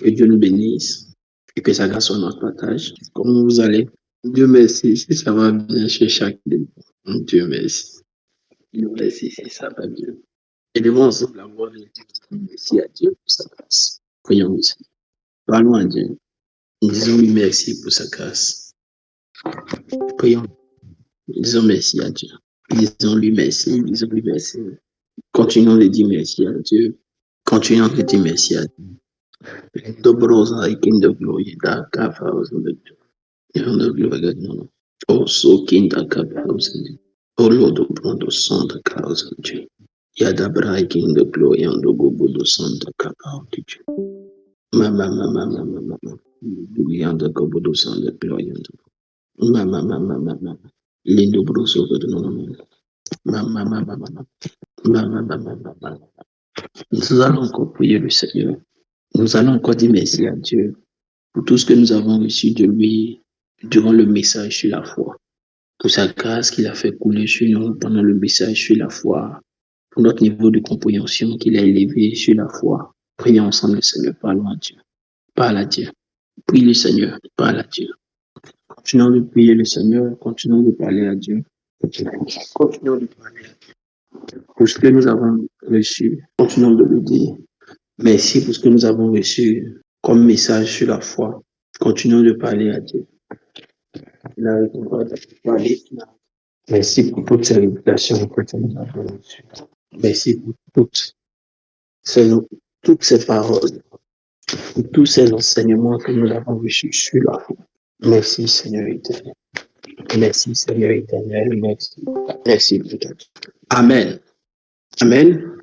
Que Dieu nous bénisse et que sa grâce soit notre partage. Comment vous allez? Dieu merci si ça va bien chez chacun de vous. Dieu merci. Dieu merci si ça va bien. Et devons ensemble avoir dit merci à Dieu pour sa grâce. Prions aussi. Parlons à Dieu. Disons-lui merci pour sa grâce. Prions. Disons merci à Dieu. Disons-lui merci. Disons-lui merci. Continuons de dire merci à Dieu. Continuons de dire merci à Dieu. Dobroza ikinda glory da kafa uzundu. Yonder glory no. Also kinda kafa uzundu. O Lord of Brondo Santa Causa de Yada Bragging the glory and the Gobudo Santa Capa de Mama Beyond the Gobudo Santa glory and Mama Lindo Bruso Mama. Nous allons encore prier le Seigneur. Nous allons encore dire merci à Dieu pour tout ce que nous avons reçu de lui durant le message sur la foi. Pour sa grâce qu'il a fait couler sur nous pendant le message sur la foi, pour notre niveau de compréhension qu'il a élevé sur la foi. Prions ensemble le Seigneur, parlons à Dieu. Parle à Dieu. Prie le Seigneur, parle à Dieu. Continuons de prier le Seigneur, continuons de parler à Dieu. Continuons de parler à Dieu. Pour ce que nous avons reçu, continuons de le dire. Merci pour ce que nous avons reçu comme message sur la foi. Continuons de parler à Dieu. Merci pour toutes ces révélations que nous avons reçues. Merci pour toutes ces paroles, pour tous ces enseignements que nous avons reçus sur la foi. Merci Seigneur éternel. Merci Seigneur éternel. Merci. Merci. Amen. Amen.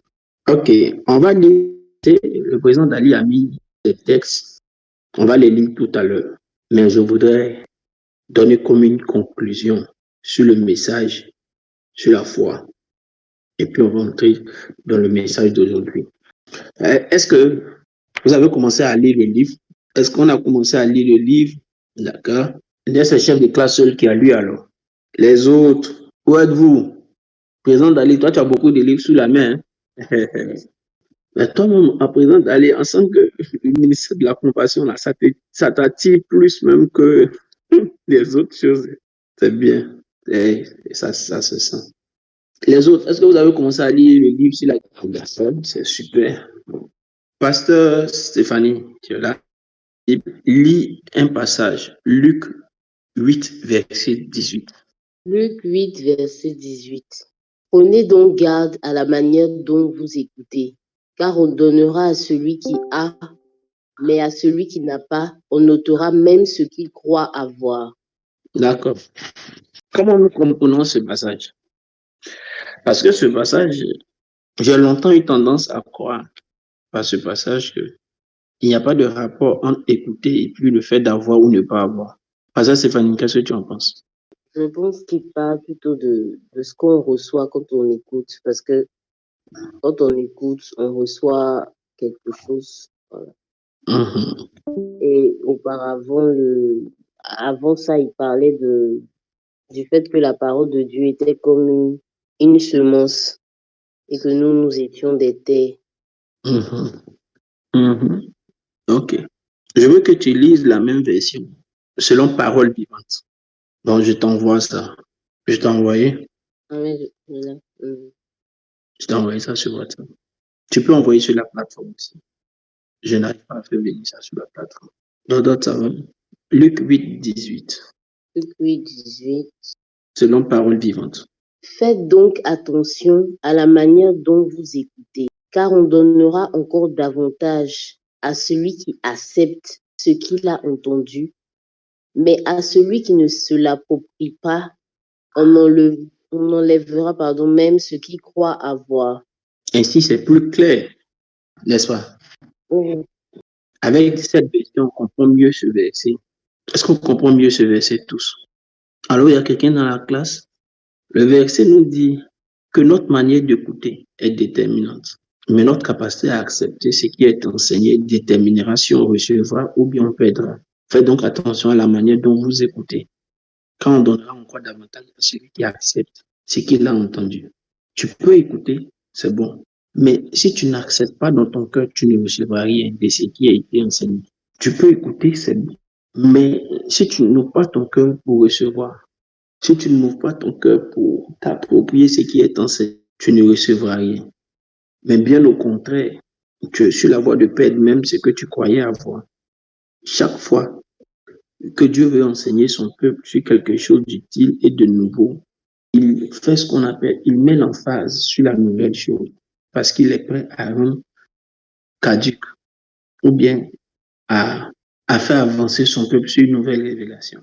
Ok, on va lire. Le président Dali a mis des textes. On va les lire tout à l'heure. Mais je voudrais donner comme une conclusion sur le message, sur la foi. Et puis on va entrer dans le message d'aujourd'hui. Est-ce que vous avez commencé à lire le livre? Est-ce qu'on a commencé à lire le livre? D'accord. C'est le chef de classe seul qui a lu alors. Les autres, où êtes-vous? Président Dali, toi tu as beaucoup de livres sous la main. Hein? Mais toi-même, à présent d'aller ensemble que le ministère de la compassion, là, ça t'attire plus même que les autres choses. C'est bien. Et ça se sent. Les autres, est-ce que vous avez commencé à lire le livre sur la personne? C'est super. Pasteur Stéphanie, tu es là. Lis un passage. Luc 8, verset 18. Luc 8, verset 18. Prenez donc garde à la manière dont vous écoutez, car on donnera à celui qui a, mais à celui qui n'a pas, on notera même ce qu'il croit avoir. D'accord. Comment nous comprenons ce passage? Parce que ce passage, j'ai longtemps eu tendance à croire par ce passage qu'il n'y a pas de rapport entre écouter et puis le fait d'avoir ou ne pas avoir. Pasteur Stéphanie, qu'est-ce que tu en penses? Je pense qu'il parle plutôt de ce qu'on reçoit quand on écoute, parce que quand on écoute, on reçoit quelque chose. Voilà. Et auparavant, avant ça, il parlait du fait que la parole de Dieu était comme une semence et que nous étions des terres. Ok. Je veux que tu lises la même version, selon Parole vivante. Donc, je t'envoie ça. Je t'ai envoyé. Je t'ai envoyé ça sur WhatsApp. Tu peux envoyer sur la plateforme aussi. Je n'arrive pas à faire venir ça sur la plateforme. Donc, ça va. Luc 8, 18. Luc 8, 18. Selon Parole vivante. Faites donc attention à la manière dont vous écoutez, car on donnera encore davantage à celui qui accepte ce qu'il a entendu, mais à celui qui ne se l'approprie pas, on enlèvera même ce qu'il croit avoir. Ainsi, c'est plus clair, n'est-ce pas? Avec cette version, on comprend mieux ce verset. Est-ce qu'on comprend mieux ce verset tous? Alors, il y a quelqu'un dans la classe? Le verset nous dit que notre manière d'écouter est déterminante, mais notre capacité à accepter ce qui est enseigné déterminera si on recevra ou bien on perdra. Faites donc attention à la manière dont vous écoutez. Quand on donnera encore davantage à celui qui accepte ce qu'il a entendu. Tu peux écouter, c'est bon, Mais si tu n'acceptes pas dans ton cœur, tu ne recevras rien de ce qui a été enseigné. Tu peux écouter, c'est bon. Mais si tu n'ouvres pas ton cœur pour recevoir, si tu n'ouvres pas ton cœur pour t'approprier ce qui est enseigné, tu ne recevras rien. Mais bien au contraire, tu es sur la voie de perdre même ce que tu croyais avoir. Chaque fois que Dieu veut enseigner son peuple sur quelque chose d'utile et de nouveau, il fait ce qu'on appelle, il met l'emphase sur la nouvelle chose parce qu'il est prêt à rendre caduque ou bien à faire avancer son peuple sur une nouvelle révélation.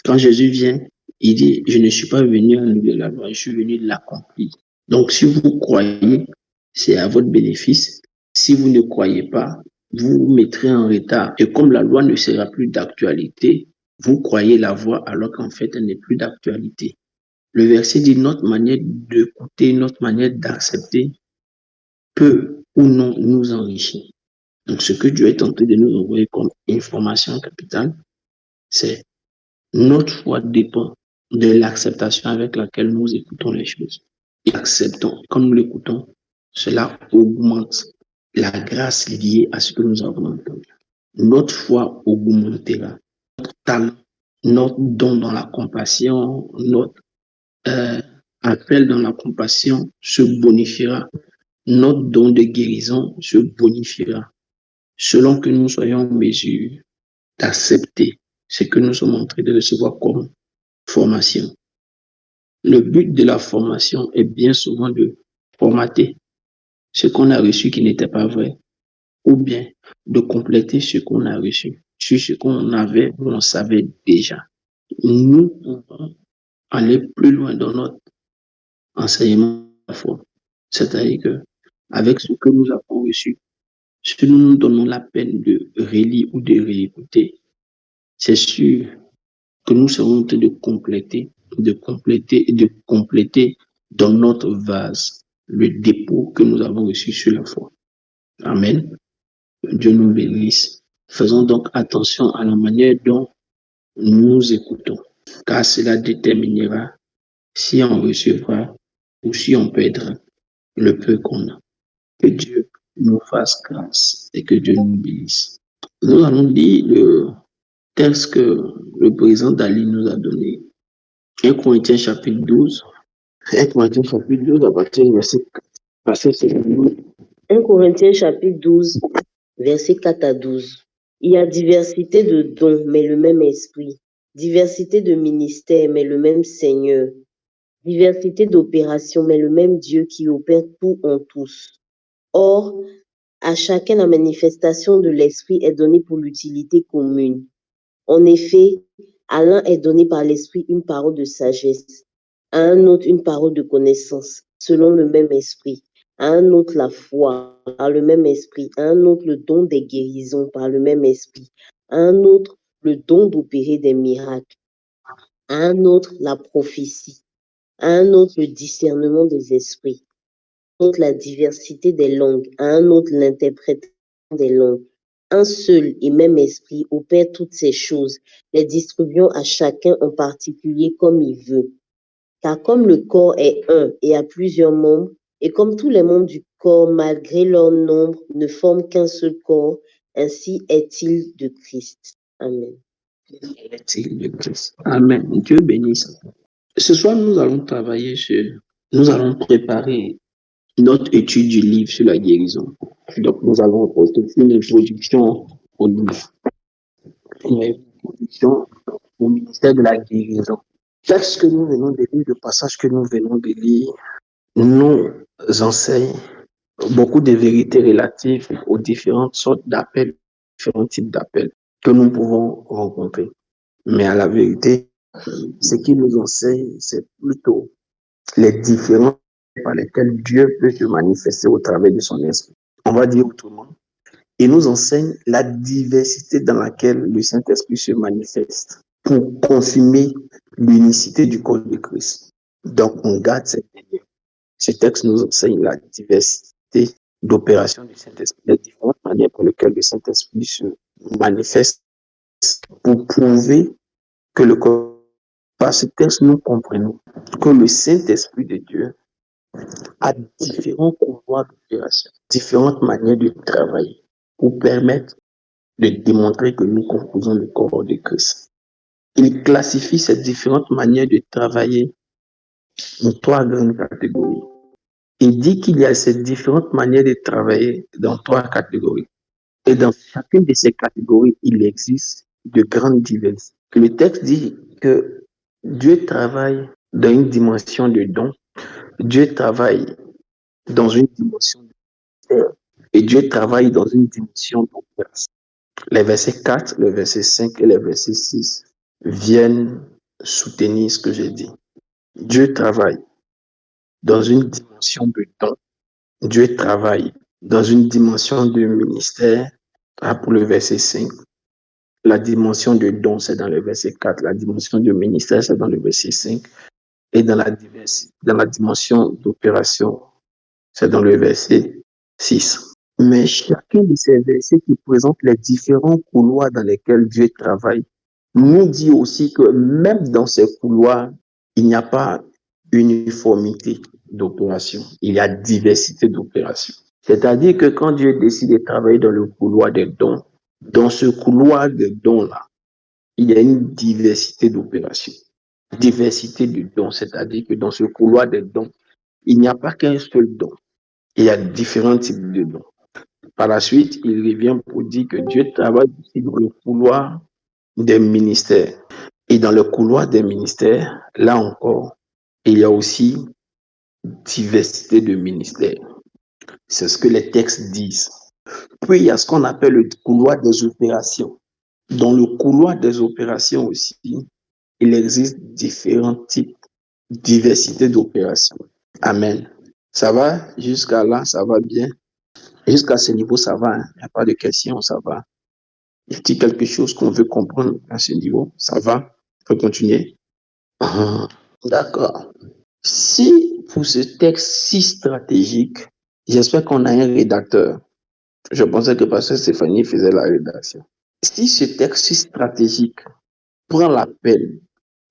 Quand Jésus vient, il dit, je ne suis pas venu annuler la loi, je suis venu l'accomplir. Donc, si vous croyez, c'est à votre bénéfice. Si vous ne croyez pas, vous vous mettrez en retard. Et comme la loi ne sera plus d'actualité, vous croyez la voix alors qu'en fait, elle n'est plus d'actualité. Le verset dit, notre manière d'écouter, notre manière d'accepter peut ou non nous enrichir. Donc, ce que Dieu est tenté de nous envoyer comme information capitale, c'est notre foi dépend de l'acceptation avec laquelle nous écoutons les choses. Et acceptons, quand nous l'écoutons, cela augmente la grâce liée à ce que nous avons entendu. Notre foi augmentera. Notre talent, notre don dans la compassion, notre appel dans la compassion se bonifiera. Notre don de guérison se bonifiera selon que nous soyons en mesure d'accepter ce que nous sommes en train de recevoir comme formation. Le but de la formation est bien souvent de formater ce qu'on a reçu qui n'était pas vrai, ou bien de compléter ce qu'on a reçu sur ce qu'on avait ou on savait déjà. Nous pouvons aller plus loin dans notre enseignement de la foi. C'est-à-dire que avec ce que nous avons reçu, si nous nous donnons la peine de relire ou de réécouter, c'est sûr que nous serons en train de compléter dans notre vase le dépôt que nous avons reçu sur la foi. Amen. Dieu nous bénisse. Faisons donc attention à la manière dont nous écoutons, car cela déterminera si on recevra ou si on perdra le peu qu'on a. Que Dieu nous fasse grâce et que Dieu nous bénisse. Nous allons lire le texte que le président Dali nous a donné. 1 Corinthiens chapitre 12. 1 Corinthiens chapitre 12 à partir du verset 4. 1 Corinthiens chapitre 12, verset 4 à 12. Il y a diversité de dons, mais le même esprit. Diversité de ministères, mais le même Seigneur. Diversité d'opérations, mais le même Dieu qui opère tout en tous. Or, à chacun la manifestation de l'esprit est donnée pour l'utilité commune. En effet, à l'un est donné par l'esprit une parole de sagesse, à un autre une parole de connaissance, selon le même esprit, à un autre la foi, par le même esprit, à un autre le don des guérisons, par le même esprit, à un autre le don d'opérer des miracles, à un autre la prophétie, à un autre le discernement des esprits, à un autre la diversité des langues, à un autre l'interprétation des langues. Un seul et même esprit opère toutes ces choses, les distribuant à chacun en particulier comme il veut. Car comme le corps est un et a plusieurs membres, et comme tous les membres du corps, malgré leur nombre, ne forment qu'un seul corps, ainsi est-il de Christ. Amen. Est-il de Christ. Amen. Dieu bénisse. Ce soir, nous allons préparer notre étude du livre sur la guérison. Donc, nous allons apporter une introduction au livre. Une introduction au ministère de la guérison. Le texte que nous venons de lire, le passage que nous venons de lire, nous enseigne beaucoup de vérités relatives aux différentes sortes d'appels, différents types d'appels que nous pouvons rencontrer. Mais à la vérité, ce qui nous enseigne, c'est plutôt les différents par lesquels Dieu peut se manifester au travers de son esprit. On va dire autrement, il nous enseigne la diversité dans laquelle le Saint-Esprit se manifeste pour confirmer l'unicité du corps de Christ. Donc, on garde cette idée. Ce texte nous enseigne la diversité d'opérations du Saint-Esprit, les différentes manières pour lesquelles le Saint-Esprit se manifeste pour prouver que le corps. Par ce texte, nous comprenons que le Saint-Esprit de Dieu a différents couloirs d'opération, différentes manières de travailler pour permettre de démontrer que nous composons le corps de Christ. Il classifie ces différentes manières de travailler en 3 grandes catégories. Il dit qu'il y a ces différentes manières de travailler dans 3 catégories. Et dans chacune de ces catégories, il existe de grandes diversités. Le texte dit que Dieu travaille dans une dimension de don, Dieu travaille dans une dimension de et Dieu travaille dans une dimension d'opération. Les versets 4, le verset 5 et le verset 6 viennent soutenir ce que j'ai dit. Dieu travaille dans une dimension de don. Dieu travaille dans une dimension de ministère. Pour le verset 5. La dimension de don, c'est dans le verset 4. La dimension de ministère, c'est dans le verset 5. Et dans la dimension d'opération, c'est dans le verset 6. Mais chacun de ces versets qui présentent les différents couloirs dans lesquels Dieu travaille nous dit aussi que même dans ces couloirs, il n'y a pas uniformité d'opération. Il y a diversité d'opération. C'est-à-dire que quand Dieu décide de travailler dans le couloir des dons, dans ce couloir des dons-là, il y a une diversité d'opérations. Diversité de dons, c'est-à-dire que dans ce couloir des dons, il n'y a pas qu'un seul don. Il y a différents types de dons. Par la suite, il revient pour dire que Dieu travaille aussi dans le couloir des ministères. Et dans le couloir des ministères, là encore, il y a aussi diversité de ministères. C'est ce que les textes disent. Puis, il y a ce qu'on appelle le couloir des opérations. Dans le couloir des opérations aussi, il existe différents types, diversité d'opérations. Amen. Ça va? Jusqu'à là, ça va bien? Jusqu'à ce niveau, ça va? Il n'y a pas de questions, ça va? Y a-t-il quelque chose qu'on veut comprendre à ce niveau? Ça va? On peut continuer? D'accord. Si pour ce texte si stratégique, j'espère qu'on a un rédacteur. Je pensais que Pasteur Stéphanie faisait la rédaction. Si ce texte si stratégique prend la peine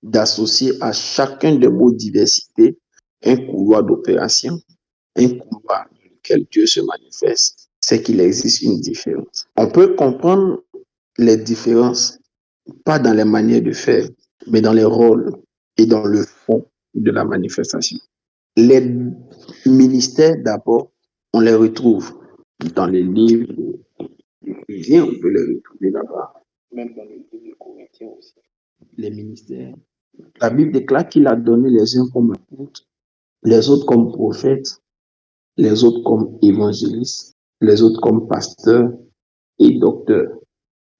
d'associer à chacun des mots diversité un couloir d'opération, un couloir dans lequel Dieu se manifeste, c'est qu'il existe une différence. On peut comprendre les différences, pas dans les manières de faire, mais dans les rôles et dans le fond de la manifestation. Les ministères, d'abord, on les retrouve dans les livres d'Éphésiens, on peut les retrouver là-bas, même dans le livre de Corinthiens aussi. Les ministères. La Bible déclare qu'il a donné les uns comme apôtres, les autres comme prophètes, les autres comme évangélistes, les autres comme pasteurs et docteurs.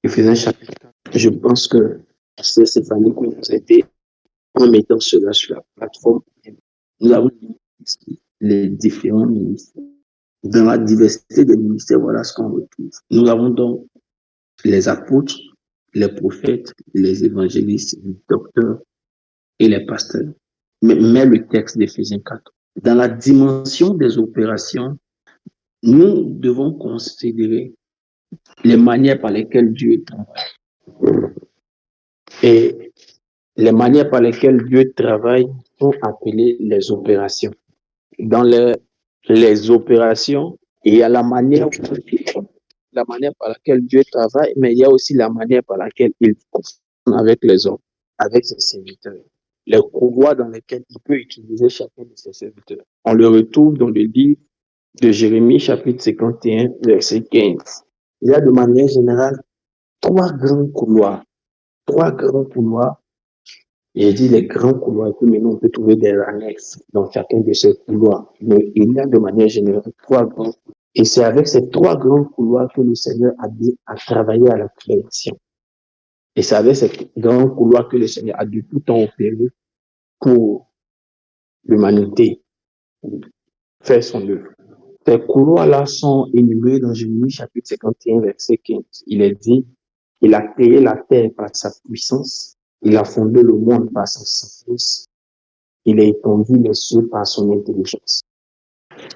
Éphésiens chapitre 4. Je pense que c'est Stéphanie qui nous a aidé en mettant cela sur la plateforme. Nous avons les différents ministères. Dans la diversité des ministères, voilà ce qu'on retrouve. Nous avons donc les apôtres, les prophètes, les évangélistes, les docteurs et les pasteurs. Mais le texte d'Éphésiens 4. Dans la dimension des opérations, nous devons considérer les manières par lesquelles Dieu travaille. Et les manières par lesquelles Dieu travaille sont appelées les opérations. Dans les opérations, il y a la manière par laquelle Dieu travaille, mais il y a aussi la manière par laquelle il fonctionne avec les hommes, avec ses serviteurs. Les couloirs dans lesquels il peut utiliser chacun de ses serviteurs. On le retrouve dans le livre de Jérémie, chapitre 51, verset 15. Il y a de manière générale 3 grands couloirs. 3 grands couloirs. J'ai dit les grands couloirs, mais nous on peut trouver des annexes dans chacun de ces couloirs. Mais il y a de manière générale 3 grands couloirs. Et c'est avec ces 3 grands couloirs que le Seigneur a dit à travailler à la création. Et c'est avec ces grands couloirs que le Seigneur a de tout temps opéré pour l'humanité, pour faire son œuvre. Ces couloirs-là sont énumérés dans Jérémie chapitre 51, verset 15. Il est dit, il a créé la terre par sa puissance, il a fondé le monde par sa sagesse, il a étendu les cieux par son intelligence.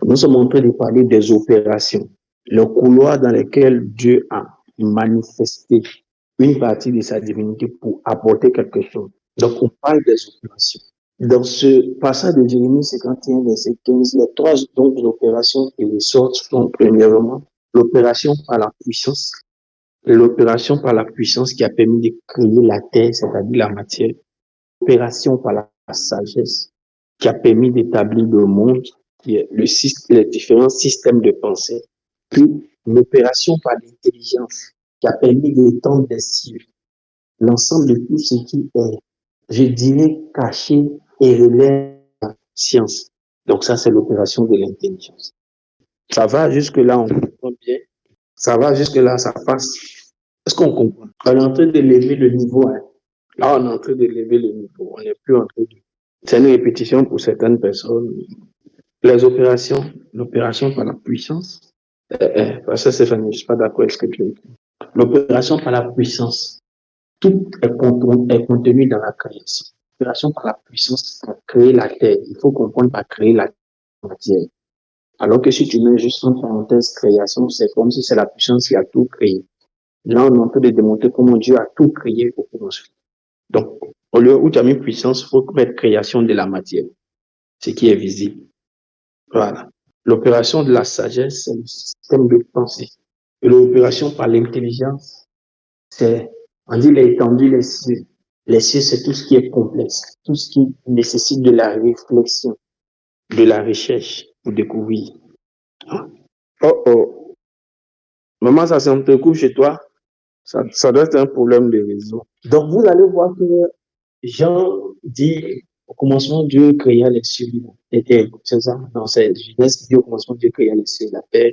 Nous sommes en train de parler des opérations, le couloir dans lequel Dieu a manifesté une partie de sa divinité pour apporter quelque chose. Donc, on parle des opérations. Dans ce passage de Jérémie 51, verset 15, les trois opérations qui ressortent sont premièrement l'opération par la puissance, l'opération par la puissance qui a permis de créer la terre, c'est-à-dire la matière, l'opération par la sagesse qui a permis d'établir le monde, les différents systèmes de pensée, puis l'opération par l'intelligence qui a permis d'étendre des cieux, l'ensemble de tout ce qui est, je dirais, caché et relève la science. Donc ça, c'est l'opération de l'intelligence. Ça va jusque-là, on comprend bien. Ça va jusque-là, ça passe. Est-ce qu'on comprend? On est en train de lever le niveau. Hein. Là, on est en train de lever le niveau. On n'est plus en train de... C'est une répétition pour certaines personnes. Les opérations, l'opération par la puissance. Parce que Stéphanie, je ne suis pas d'accord avec ce que tu as dit. L'opération par la puissance. Tout est contenu dans la création. L'opération par la puissance a créé la terre. Il faut comprendre par créer la matière. Alors que si tu mets juste en parenthèse création, c'est comme si c'est la puissance qui a tout créé. Là, on est en train de démontrer comment Dieu a tout créé au commencement. Donc, au lieu où tu as mis puissance, il faut mettre création de la matière, ce qui est visible. Voilà. L'opération de la sagesse, c'est le système de pensée. Et l'opération par l'intelligence, c'est, on dit l'étendue, les cieux. Les cieux, c'est tout ce qui est complexe, tout ce qui nécessite de la réflexion, de la recherche pour découvrir. Oh oh. Maman, ça s'entrecoupe chez toi. Ça doit être un problème de réseau. Donc, vous allez voir que Jean dit au commencement, Dieu créa les cieux et la terre. C'est ça? Non, c'est Genèse qui dit au commencement, Dieu créa les cieux et la terre.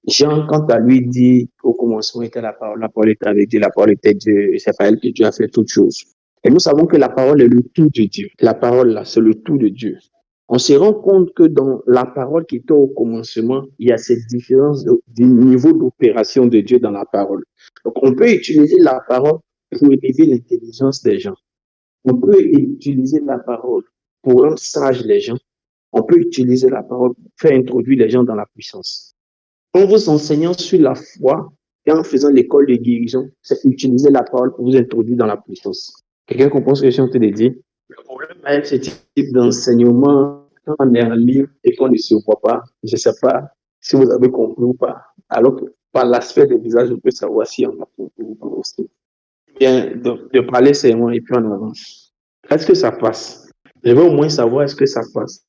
Jean, quant à lui, dit au commencement était la parole était avec Dieu, la parole était Dieu, et c'est par elle que Dieu a fait toutes choses. Et nous savons que la parole est le tout de Dieu. La parole, là, c'est le tout de Dieu. On se rend compte que dans la parole qui était au commencement, il y a cette différence du niveau d'opération de Dieu dans la parole. Donc, on peut utiliser la parole pour élever l'intelligence des gens. On peut utiliser la parole pour rendre sages les gens. On peut utiliser la parole pour faire introduire les gens dans la puissance. En vous enseignant sur la foi et en faisant l'école de guérison, c'est utiliser la parole pour vous introduire dans la puissance. Quelqu'un comprend ce que je suis en train de dire? Le problème avec ce type d'enseignement, quand on est en ligne et qu'on ne se voit pas, je ne sais pas si vous avez compris ou pas, alors que par l'aspect des visages, on peut savoir si on a compris ou pas aussi. Bien, de parler seulement et puis on avance. Est-ce que ça passe? Je veux au moins savoir est-ce que ça passe.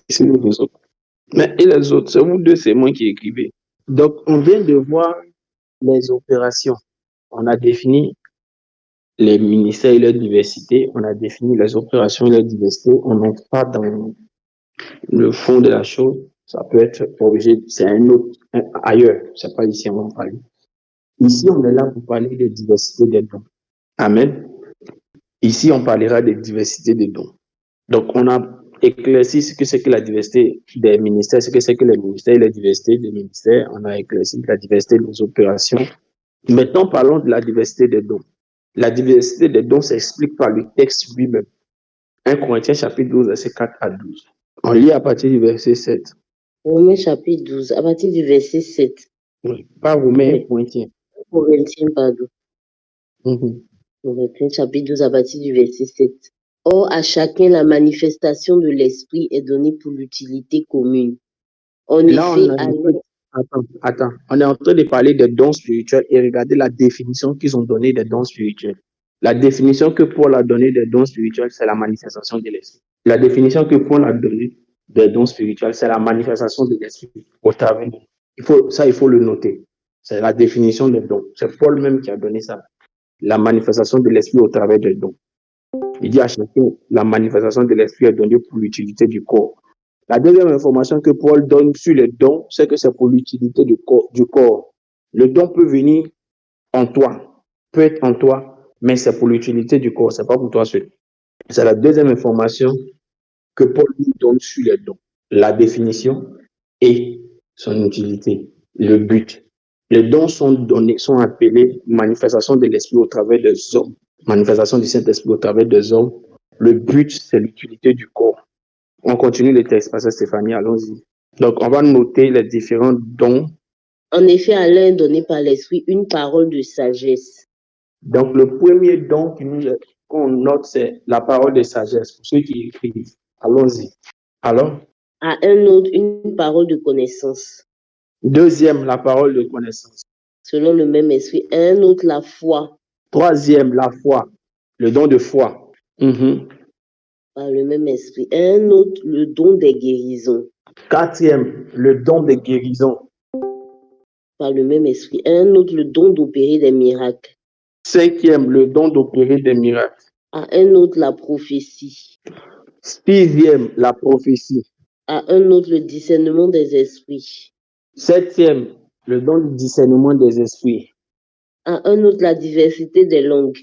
C'est nous deux autres. Mais et les autres, c'est vous deux, c'est moi qui écrivez. Donc, on vient de voir les opérations. On a défini les ministères et leur diversité. On a défini les opérations et leur diversité. On n'entre pas dans le fond de la chose. Ça peut être objet, c'est un autre, ailleurs. C'est pas ici, on va en parler. Ici, on est là pour parler de diversité des dons. Amen. Ici, on parlera de diversité des dons. Donc, on a éclairci ce que c'est que la diversité des ministères, ce que c'est que les ministères et la diversité des ministères. On a éclairci la diversité des opérations. Maintenant, parlons de la diversité des dons. La diversité des dons s'explique par le texte lui-même. 1 Corinthiens chapitre 12, verset 4 à 12. On lit à partir du verset 7. Romains chapitre 12, à partir du verset 7. Oui, pas Romains, Corinthiens. Corinthiens, pardon. Corinthiens chapitre 12, à partir du verset 7. Or, à chacun, la manifestation de l'esprit est donnée pour l'utilité commune. En effet, Attends. On est en train de parler des dons spirituels et regardez la définition qu'ils ont donnée des dons spirituels. La définition que Paul a donnée des dons spirituels, c'est la manifestation de l'esprit. La définition que Paul a donnée des dons spirituels, c'est la manifestation de l'esprit au travers de... il faut le noter. C'est la définition des dons. C'est Paul même qui a donné ça. La manifestation de l'esprit au travers des dons. Il dit à chacun, la manifestation de l'esprit est donnée pour l'utilité du corps. La deuxième information que Paul donne sur les dons, c'est que c'est pour l'utilité du corps. Le don peut venir en toi, peut être en toi, mais c'est pour l'utilité du corps, c'est pas pour toi seul. C'est la deuxième information que Paul nous donne sur les dons. La définition et son utilité, le but. Les dons sont appelés manifestation de l'esprit au travers des hommes, manifestation du Saint-Esprit au travers des hommes. Le but, c'est l'utilité du corps. On continue le texte, Pasteur Stéphanie, allons-y. Donc, on va noter les différents dons. En effet, à l'un donné par l'Esprit une parole de sagesse. Donc, le premier don qui nous est qu'on note, c'est la parole de sagesse, pour ceux qui écrivent. Allons-y. Alors? À un autre, une parole de connaissance. Deuxième, la parole de connaissance. Selon le même esprit. À un autre, la foi. Troisième, la foi, le don de foi. Par le même esprit. À un autre, le don des guérisons. Quatrième, le don des guérisons. Par le même esprit. À un autre, le don d'opérer des miracles. Cinquième, le don d'opérer des miracles. À un autre, la prophétie. Sixième, la prophétie. À un autre, le discernement des esprits. Septième, le don du discernement des esprits. À un autre, la diversité des langues.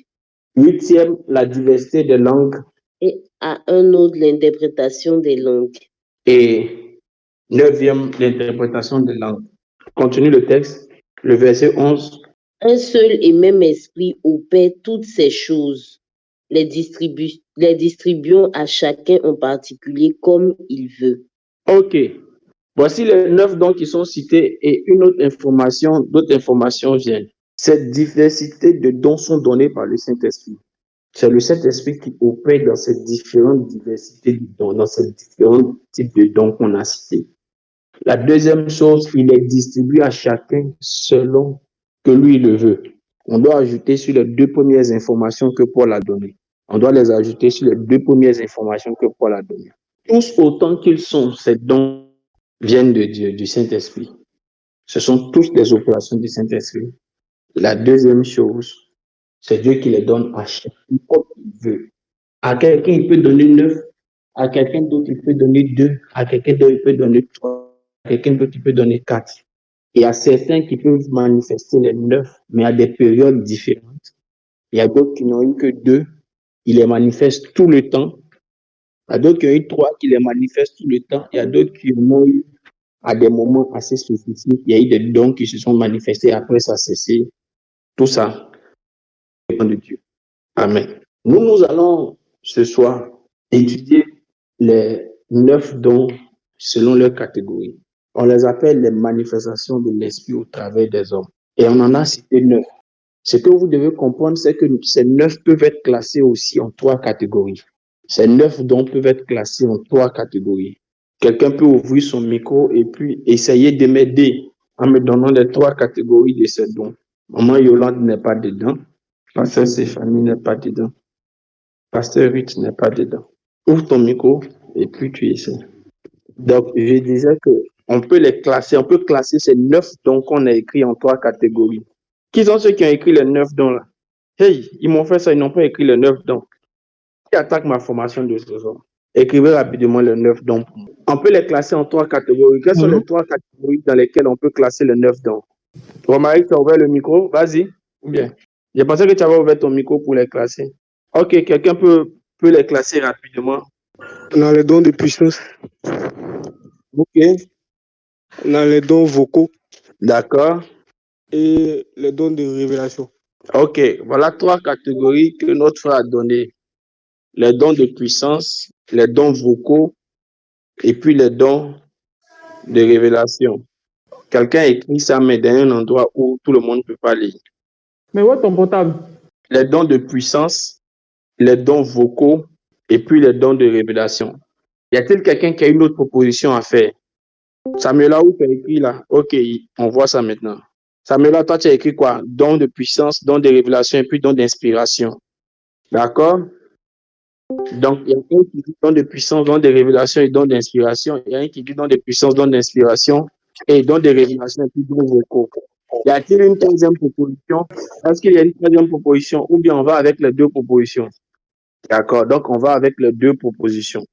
Huitième, la diversité des langues. Et à un autre, l'interprétation des langues. Et neuvième, l'interprétation des langues. Continue le texte, le verset 11. Un seul et même esprit opère toutes ces choses, les distribuant à chacun en particulier comme il veut. Ok. Voici les 9 dons qui sont cités et d'autres informations viennent. Cette diversité de dons sont donnés par le Saint-Esprit. C'est le Saint-Esprit qui opère dans cette différente diversité de dons, dans ces différents types de dons qu'on a cités. La deuxième chose, il est distribué à chacun selon que lui le veut. On doit ajouter sur les 2 premières informations que Paul a données. On doit les ajouter sur les 2 premières informations que Paul a données. Tous autant qu'ils sont, ces dons viennent de Dieu, du Saint-Esprit. Ce sont tous des opérations du Saint-Esprit. La deuxième chose, c'est Dieu qui les donne à chacun comme il veut. À quelqu'un, il peut donner 9, à quelqu'un d'autre, il peut donner 2, à quelqu'un d'autre, il peut donner 3, à quelqu'un d'autre, il peut donner 4. Il y a certains qui peuvent manifester les 9, mais à des périodes différentes. Il y a d'autres qui n'ont eu que 2, ils les manifestent tout le temps. Il y a d'autres qui ont eu 3, qui les manifestent tout le temps. Il y a d'autres qui en ont eu à des moments assez spécifiques. Il y a eu des dons qui se sont manifestés, après ça a cessé. Tout ça dépend de Dieu. Amen. Nous allons ce soir étudier les 9 dons selon leur catégorie. On les appelle les manifestations de l'esprit au travers des hommes. Et on en a cité 9. Ce que vous devez comprendre, c'est que ces 9 peuvent être classés aussi en 3 catégories. Ces 9 dons peuvent être classés en 3 catégories. Quelqu'un peut ouvrir son micro et puis essayer de m'aider en me donnant les 3 catégories de ces dons. Maman Yolande n'est pas dedans. Pasteur Stéphanie n'est pas dedans. Pasteur Ruth n'est pas dedans. Ouvre ton micro et puis tu essaies. Donc, je disais qu'on peut les classer, on peut classer ces 9 dons qu'on a écrits en 3 catégories. Qui sont ceux qui ont écrit les 9 dons là? Hey, ils m'ont fait ça, ils n'ont pas écrit les 9 dons. Qui attaque ma formation de ce soir? Écrivez rapidement les 9 dons. On peut les classer en 3 catégories. Quelles sont les 3 catégories dans lesquelles on peut classer les 9 dons? Romaric, tu as ouvert le micro? Vas-y. Ou bien? J'ai pensé que tu avais ouvert ton micro pour les classer. Ok, quelqu'un peut les classer rapidement. On a les dons de puissance. Ok. On a les dons vocaux. D'accord. Et les dons de révélation. Ok, voilà 3 catégories que notre frère a données. Les dons de puissance, les dons vocaux et puis les dons de révélation. Quelqu'un a écrit ça, mais dans un endroit où tout le monde ne peut pas lire. Mais où est ton portable? Les dons de puissance, les dons vocaux et puis les dons de révélation. Y a-t-il quelqu'un qui a une autre proposition à faire? Samuel, où tu as écrit là? Ok, on voit ça maintenant. Samuel, toi, tu as écrit quoi? Dons de puissance, dons de révélation et puis dons d'inspiration. D'accord? Donc, il y a un qui dit don de puissance, don de révélation et don d'inspiration. Il y a un qui dit don de puissance, don d'inspiration et don de révélation et puis don vocaux. Y a-t-il une troisième proposition? Est-ce qu'il y a une troisième proposition ou bien on va avec les 2 propositions? D'accord, donc on va avec les 2 propositions.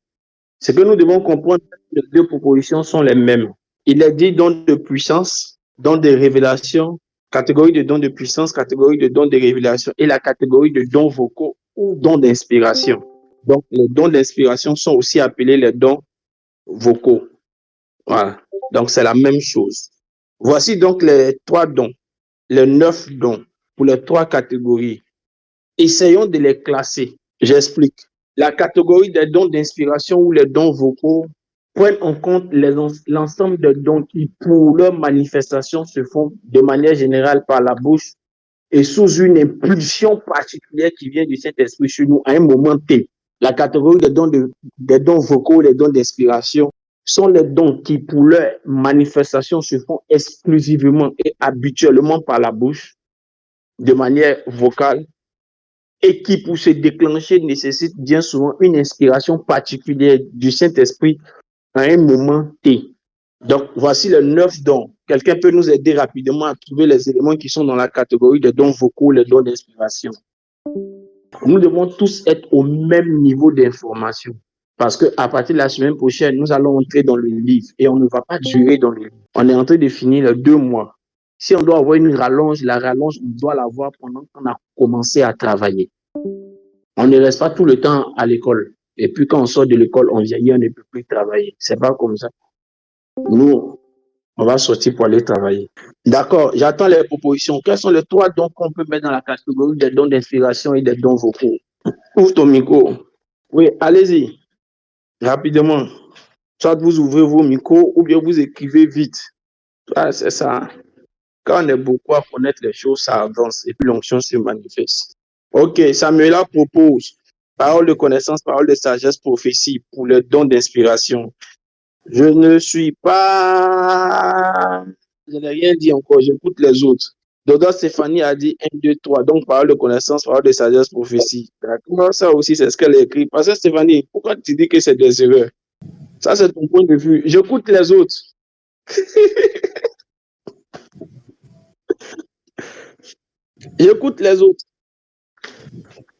Ce que nous devons comprendre, les 2 propositions sont les mêmes. Il est dit don de puissance, don de révélation, catégorie de don de puissance, catégorie de don de révélation et la catégorie de dons vocaux ou dons d'inspiration. Donc, les dons d'inspiration sont aussi appelés les dons vocaux. Voilà. Donc, c'est la même chose. Voici donc les 3 dons, les 9 dons pour les 3 catégories. Essayons de les classer. J'explique. La catégorie des dons d'inspiration ou les dons vocaux prennent en compte l'ensemble des dons qui, pour leur manifestation, se font de manière générale par la bouche et sous une impulsion particulière qui vient du Saint-Esprit sur nous à un moment T. La catégorie des dons vocaux, les dons d'inspiration, sont les dons qui, pour leur manifestation, se font exclusivement et habituellement par la bouche, de manière vocale, et qui, pour se déclencher, nécessitent bien souvent une inspiration particulière du Saint-Esprit à un moment T. Donc, voici les 9 dons. Quelqu'un peut nous aider rapidement à trouver les éléments qui sont dans la catégorie des dons vocaux, les dons d'inspiration. Nous devons tous être au même niveau d'information. Parce qu'à partir de la semaine prochaine, nous allons entrer dans le livre et on ne va pas durer dans le livre. On est en train de finir les 2 mois. Si on doit avoir une rallonge, la rallonge, on doit l'avoir pendant qu'on a commencé à travailler. On ne reste pas tout le temps à l'école. Et puis quand on sort de l'école, on vieillit, on ne peut plus travailler. C'est pas comme ça. Nous, on va sortir pour aller travailler. D'accord, j'attends les propositions. Quels sont les 3 dons qu'on peut mettre dans la catégorie des dons d'inspiration et des dons vocaux? Ouvre ton micro. Oui, allez-y. Rapidement. Soit vous ouvrez vos micros ou bien vous écrivez vite. Ah, c'est ça. Quand on est beaucoup à connaître les choses, ça avance et puis l'onction se manifeste. Ok, Samuela propose parole de connaissance, parole de sagesse, prophétie pour les dons d'inspiration. Je ne suis pas... Je n'ai rien dit encore, j'écoute les autres. Dodo Stéphanie a dit 1, 2, 3. Donc, parole de connaissance, parole de sagesse, prophétie. D'accord, ça aussi, c'est ce qu'elle a écrit. Parce que Stéphanie, pourquoi tu dis que c'est des erreurs? Ça, c'est ton point de vue. J'écoute les autres. J'écoute les autres.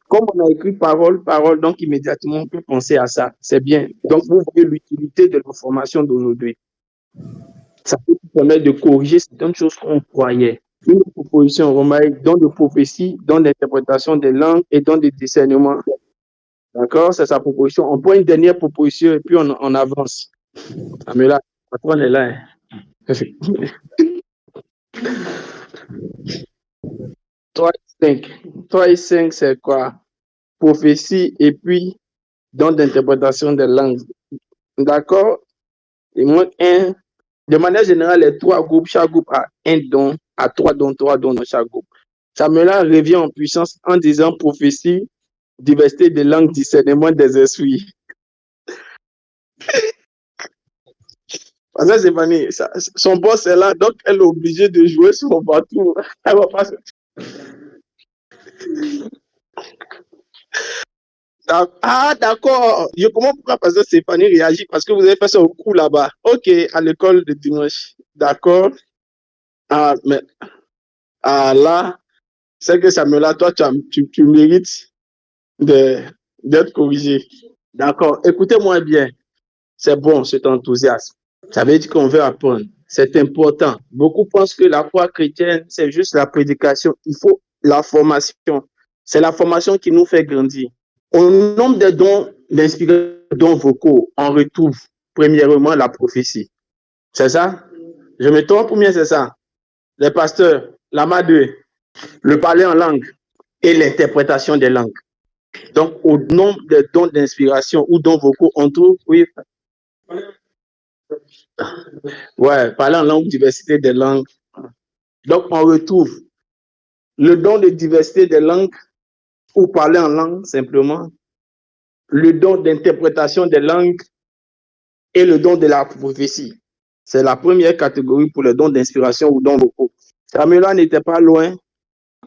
Comme on a écrit parole, donc immédiatement, on peut penser à ça. C'est bien. Donc, vous voyez l'utilité de l'information d'aujourd'hui. Ça peut vous permettre de corriger certaines choses qu'on croyait. Une proposition, Romaï, don de prophétie, don d'interprétation des langues et don de discernement. D'accord? C'est sa proposition. On prend une dernière proposition et puis on avance. Ah, mais là, le patron est là. Hein. 3 et 5. 3 et 5, c'est quoi? Prophétie et puis don d'interprétation des langues. D'accord? Il manque un. De manière générale, les 3 groupes, chaque groupe a un don, a 3 dons dans chaque groupe. Samuel revient en puissance en disant prophétie, diversité des langues, discernement des esprits. Parce que Stéphanie, son boss est là, donc elle est obligée de jouer son bateau. Elle va pas... Ah, d'accord. Je comprends pourquoi Pasteur Stéphanie réagit, parce que vous avez fait ça au cours là-bas. Ok, à l'école de dimanche. D'accord. Ah, mais là, c'est que Samuel, toi, tu mérites d'être corrigé. D'accord. Écoutez-moi bien. C'est bon, cet enthousiasme. Ça veut dire qu'on veut apprendre. C'est important. Beaucoup pensent que la foi chrétienne, c'est juste la prédication. Il faut la formation. C'est la formation qui nous fait grandir. Au nombre des dons d'inspiration, dons vocaux, on retrouve premièrement la prophétie. C'est ça? Je me trompe ou bien c'est ça? Les pasteurs, la madre, le parler en langue et l'interprétation des langues. Donc, au nombre des dons d'inspiration ou dons vocaux, on trouve, oui, ouais, parler en langue, diversité des langues. Donc, on retrouve le don de diversité des langues ou parler en langue simplement, le don d'interprétation des langues et le don de la prophétie. C'est la première catégorie pour le don d'inspiration ou don vocaux. Samuela n'était pas loin.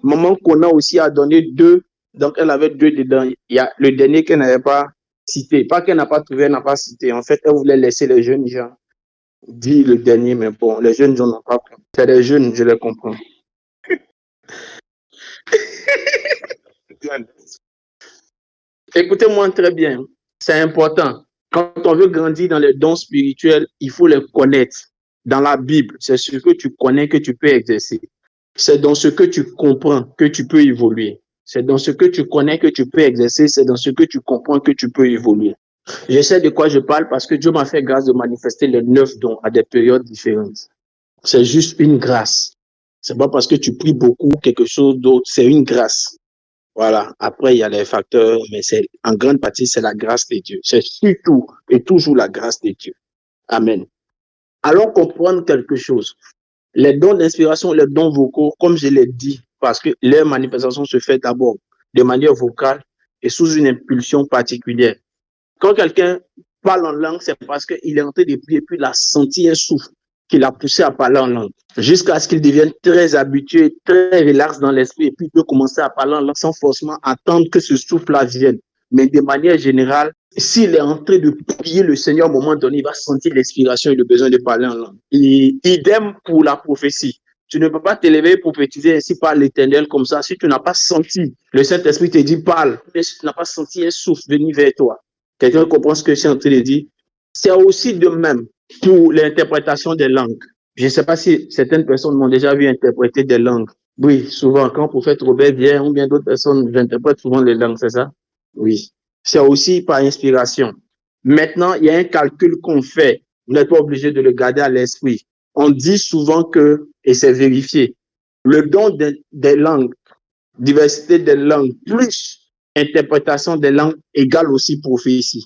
Maman Kona aussi a donné 2, donc elle avait 2 dedans. Il y a le dernier qu'elle n'avait pas cité. Pas qu'elle n'a pas trouvé, elle n'a pas cité. En fait, elle voulait laisser les jeunes gens dire le dernier, mais bon, les jeunes gens n'ont pas compris. C'est des jeunes, je les comprends. Écoutez-moi très bien, c'est important. Quand on veut grandir dans les dons spirituels, il faut les connaître. Dans la Bible, c'est ce que tu connais que tu peux exercer. C'est dans ce que tu comprends que tu peux évoluer. C'est dans ce que tu connais que tu peux exercer. C'est dans ce que tu comprends que tu peux évoluer. Je sais de quoi je parle parce que Dieu m'a fait grâce de manifester les 9 dons à des périodes différentes. C'est juste une grâce. C'est pas parce que tu pries beaucoup ou quelque chose d'autre. C'est une grâce. Voilà. Après, il y a les facteurs, mais c'est en grande partie, c'est la grâce de Dieu. C'est surtout et toujours la grâce de Dieu. Amen. Allons comprendre quelque chose. Les dons d'inspiration, les dons vocaux, comme je l'ai dit parce que leur manifestation se fait d'abord de manière vocale et sous une impulsion particulière. Quand quelqu'un parle en langue, c'est parce qu'il est en train de prier, puis il a senti un souffle qui l'a poussé à parler en langue, jusqu'à ce qu'il devienne très habitué, très relax dans l'esprit, et puis il peut commencer à parler en langue sans forcément attendre que ce souffle-là vienne. Mais de manière générale, s'il est en train de prier le Seigneur, à un moment donné, il va sentir l'inspiration et le besoin de parler en langue. Et idem pour la prophétie. Tu ne peux pas t'élever et prophétiser ainsi par l'Éternel comme ça si tu n'as pas senti. Le Saint-Esprit te dit parle, mais si tu n'as pas senti un souffle venir vers toi. Quelqu'un comprend ce que je suis en train de dire? C'est aussi de même pour l'interprétation des langues. Je ne sais pas si certaines personnes m'ont déjà vu interpréter des langues. Oui, souvent, quand le prophète Robert vient, ou bien d'autres personnes, j'interprète souvent les langues, c'est ça? Oui. C'est aussi par inspiration. Maintenant, il y a un calcul qu'on fait. Vous n'êtes pas obligé de le garder à l'esprit. On dit souvent que, et c'est vérifié, le don des langues, diversité des langues, plus interprétation des langues égale aussi prophétie.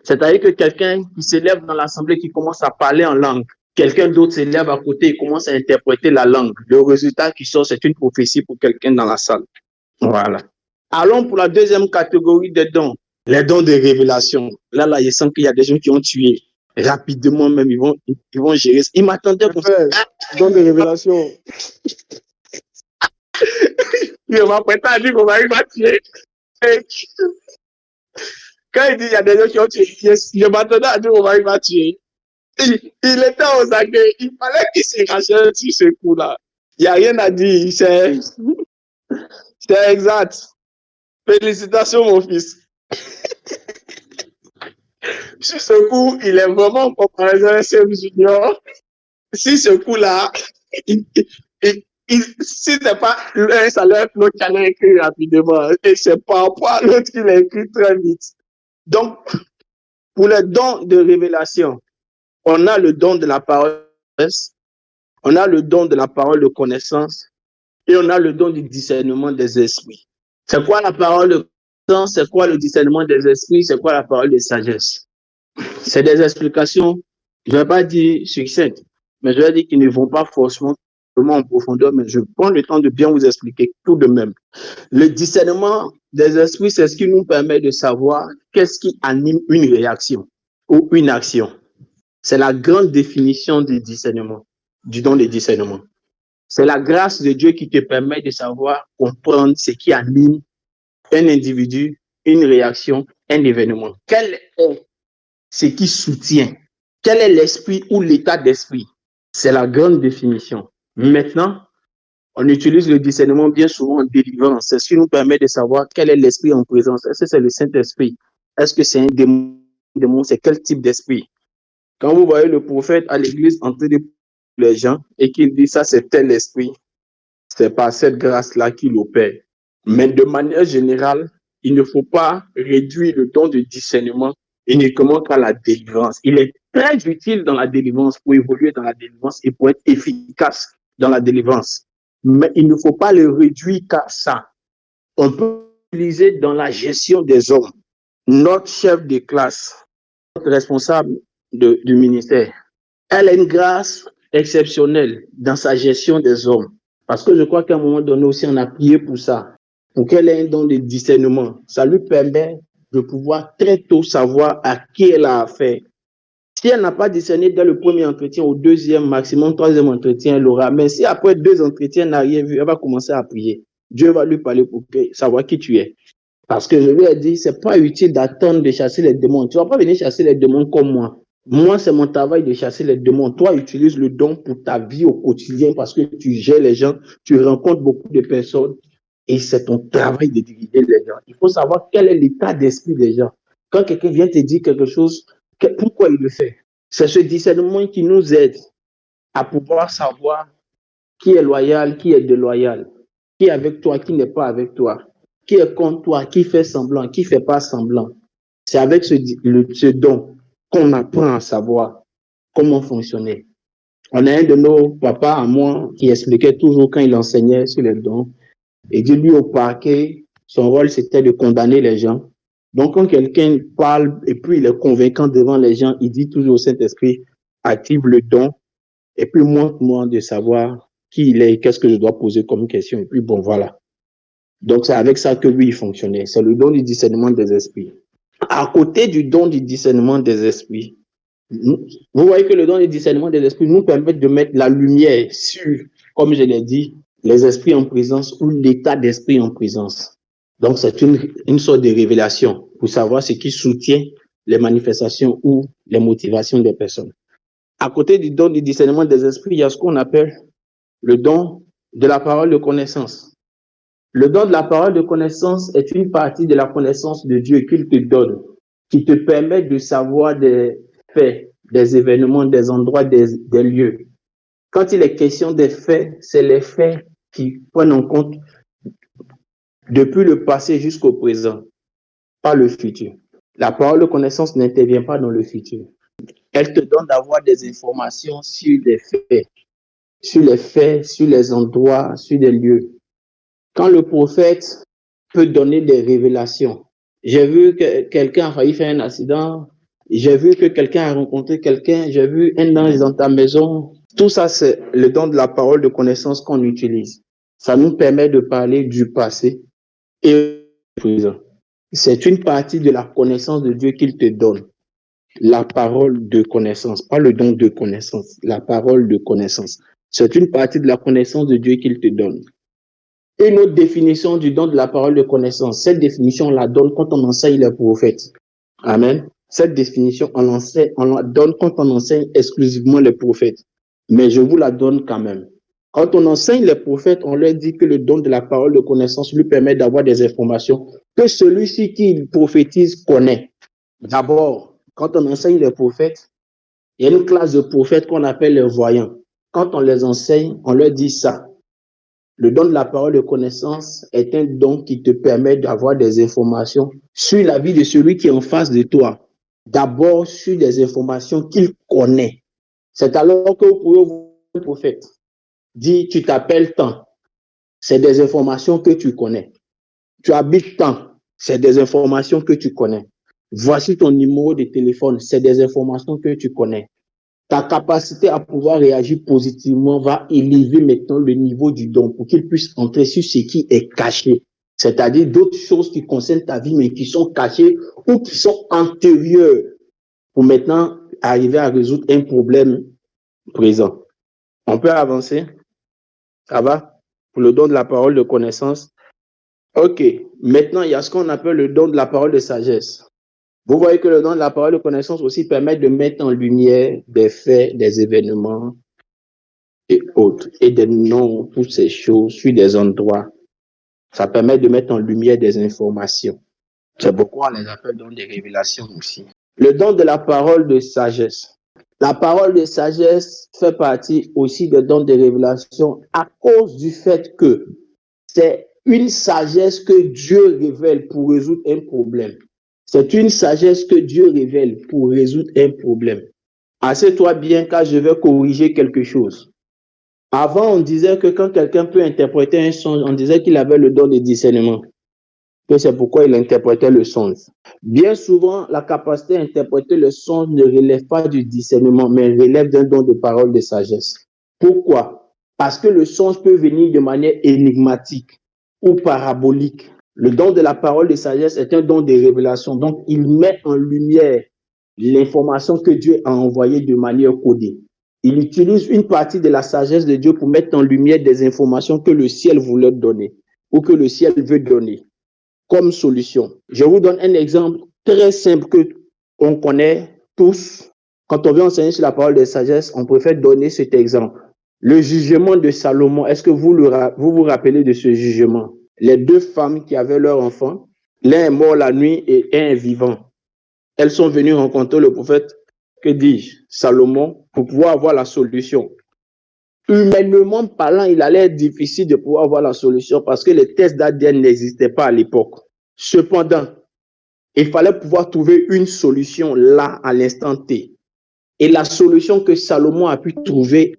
C'est-à-dire que quelqu'un qui s'élève dans l'assemblée, qui commence à parler en langue, quelqu'un d'autre s'élève à côté et commence à interpréter la langue. Le résultat qui sort, c'est une prophétie pour quelqu'un dans la salle. Voilà. Allons pour la deuxième catégorie des dons, les dons de révélation. Là, je sens qu'il y a des gens qui ont tué. Rapidement même, ils vont gérer. Ils m'attendaient pour ça. Dons de révélation. Il m'a prêté à dire qu'on va tuer. Quand il dit il y a des gens qui ont tué, je m'attendais à dire qu'on va tuer. Il était aux aguets. Il fallait qu'il se rachète sur ce coup-là. Il n'y a rien à dire. C'est exact. Félicitations, mon fils. Sur ce coup, il est vraiment en comparaison avec SM Junior. Si ce coup-là, si c'est pas l'un, ça leur l'autre qui allait écrire rapidement. Et c'est par rapport à l'autre qu'il a écrit très vite. Donc, pour les dons de révélation, on a le don de la parole, on a le don de la parole de connaissance et on a le don du discernement des esprits. C'est quoi la parole de connaissance? C'est quoi le discernement des esprits? C'est quoi la parole de sagesse? C'est des explications, je ne vais pas dire succinctes, mais je vais dire qu'ils ne vont pas forcément en profondeur, mais je prends le temps de bien vous expliquer tout de même. Le discernement des esprits, c'est ce qui nous permet de savoir qu'est-ce qui anime une réaction ou une action. C'est la grande définition du discernement, du don de discernement. C'est la grâce de Dieu qui te permet de savoir, comprendre ce qui anime un individu, une réaction, un événement. Quel est ce qui soutient? Quel est l'esprit ou l'état d'esprit? C'est la grande définition. Maintenant, on utilise le discernement bien souvent en délivrance. C'est ce qui nous permet de savoir quel est l'esprit en présence. Est-ce que c'est le Saint-Esprit? Est-ce que c'est un démon? C'est quel type d'esprit? Quand vous voyez le prophète à l'église en train de les gens et qu'il dit ça, c'est tel esprit, c'est par cette grâce-là qu'il opère. Mais de manière générale, il ne faut pas réduire le don de discernement uniquement qu'à la délivrance. Il est très utile dans la délivrance pour évoluer dans la délivrance et pour être efficace dans la délivrance. Mais il ne faut pas le réduire qu'à ça. On peut l'utiliser dans la gestion des hommes. Notre chef de classe, notre responsable du ministère, elle a une grâce exceptionnelle dans sa gestion des hommes. Parce que je crois qu'à un moment donné aussi, on a prié pour ça, pour qu'elle ait un don de discernement. Ça lui permet de pouvoir très tôt savoir à qui elle a affaire. Si elle n'a pas discerné dès le premier entretien, au deuxième, maximum troisième entretien, elle aura. Mais si après 2 entretiens, elle n'a rien vu, elle va commencer à prier. Dieu va lui parler pour savoir qui tu es. Parce que je lui ai dit, c'est pas utile d'attendre de chasser les démons. Tu vas pas venir chasser les démons comme moi. Moi, c'est mon travail de chasser les démons. Toi, utilise le don pour ta vie au quotidien parce que tu gères les gens, tu rencontres beaucoup de personnes et c'est ton travail de diriger les gens. Il faut savoir quel est l'état d'esprit des gens. Quand quelqu'un vient te dire quelque chose, pourquoi il le fait? C'est ce discernement qui nous aide à pouvoir savoir qui est loyal, qui est déloyal, qui est avec toi, qui n'est pas avec toi, qui est contre toi, qui fait semblant, qui ne fait pas semblant. C'est avec ce don qu'on apprend à savoir comment fonctionner. On a un de nos papas à moi qui expliquait toujours quand il enseignait sur les dons. Et dit lui au parquet, son rôle c'était de condamner les gens. Donc quand quelqu'un parle et puis il est convaincant devant les gens, il dit toujours au Saint-Esprit, active le don et puis montre-moi de savoir qui il est, qu'est-ce que je dois poser comme question. Et puis bon, voilà. Donc c'est avec ça que lui, il fonctionnait. C'est le don du discernement des esprits. À côté du don du discernement des esprits, vous voyez que le don du discernement des esprits nous permet de mettre la lumière sur, comme je l'ai dit, les esprits en présence ou l'état d'esprit en présence. Donc c'est une sorte de révélation pour savoir ce qui soutient les manifestations ou les motivations des personnes. À côté du don du discernement des esprits, il y a ce qu'on appelle le don de la parole de connaissance. Le don de la parole de connaissance est une partie de la connaissance de Dieu qu'il te donne, qui te permet de savoir des faits, des événements, des endroits, des lieux. Quand il est question des faits, c'est les faits qui prennent en compte depuis le passé jusqu'au présent, pas le futur. La parole de connaissance n'intervient pas dans le futur. Elle te donne d'avoir des informations sur les faits, sur les endroits, sur les lieux. Quand le prophète peut donner des révélations, j'ai vu que quelqu'un a failli faire un accident, j'ai vu que quelqu'un a rencontré quelqu'un, j'ai vu un ange dans ta maison. Tout ça, c'est le don de la parole de connaissance qu'on utilise. Ça nous permet de parler du passé et du présent. C'est une partie de la connaissance de Dieu qu'il te donne. La parole de connaissance, pas le don de connaissance, la parole de connaissance. C'est une partie de la connaissance de Dieu qu'il te donne. Une autre définition du don de la parole de connaissance, cette définition, on la donne quand on enseigne les prophètes. Amen. Cette définition, on la donne quand on enseigne exclusivement les prophètes. Mais je vous la donne quand même. Quand on enseigne les prophètes, on leur dit que le don de la parole de connaissance lui permet d'avoir des informations que celui-ci qui prophétise connaît. D'abord, quand on enseigne les prophètes, il y a une classe de prophètes qu'on appelle les voyants. Quand on les enseigne, on leur dit ça. Le don de la parole de connaissance est un don qui te permet d'avoir des informations sur la vie de celui qui est en face de toi. D'abord, sur des informations qu'il connaît. C'est alors que vous pouvez voir un prophète. Dis, tu t'appelles tant. C'est des informations que tu connais. Tu habites tant. C'est des informations que tu connais. Voici ton numéro de téléphone. C'est des informations que tu connais. Ta capacité à pouvoir réagir positivement va élever maintenant le niveau du don pour qu'il puisse entrer sur ce qui est caché. C'est-à-dire d'autres choses qui concernent ta vie mais qui sont cachées ou qui sont antérieures pour maintenant arriver à résoudre un problème présent. On peut avancer? Ça va? Pour le don de la parole de connaissance. Ok. Maintenant, il y a ce qu'on appelle le don de la parole de sagesse. Vous voyez que le don de la parole de connaissance aussi permet de mettre en lumière des faits, des événements et autres, et des noms, toutes ces choses sur des endroits. Ça permet de mettre en lumière des informations. C'est pourquoi on les appelle don des révélations aussi. Le don de la parole de sagesse. La parole de sagesse fait partie aussi des dons de révélation à cause du fait que c'est une sagesse que Dieu révèle pour résoudre un problème. C'est une sagesse que Dieu révèle pour résoudre un problème. Assieds-toi bien car je vais corriger quelque chose. Avant, on disait que quand quelqu'un peut interpréter un songe, on disait qu'il avait le don de discernement. Que c'est pourquoi il interprétait le songe. Bien souvent, la capacité à interpréter le songe ne relève pas du discernement, mais relève d'un don de parole de sagesse. Pourquoi? Parce que le songe peut venir de manière énigmatique ou parabolique. Le don de la parole de sagesse est un don de révélation. Donc, il met en lumière l'information que Dieu a envoyée de manière codée. Il utilise une partie de la sagesse de Dieu pour mettre en lumière des informations que le ciel voulait donner ou que le ciel veut donner comme solution. Je vous donne un exemple très simple que on connaît tous. Quand on veut enseigner sur la parole de sagesse, on préfère donner cet exemple. Le jugement de Salomon, est-ce que vous vous rappelez de ce jugement? Les deux femmes qui avaient leur enfant, l'un est mort la nuit et un est vivant. Elles sont venues rencontrer le prophète, que dis-je, Salomon, pour pouvoir avoir la solution. Humainement parlant, il allait être difficile de pouvoir avoir la solution parce que les tests d'ADN n'existaient pas à l'époque. Cependant, il fallait pouvoir trouver une solution là, à l'instant T. Et la solution que Salomon a pu trouver,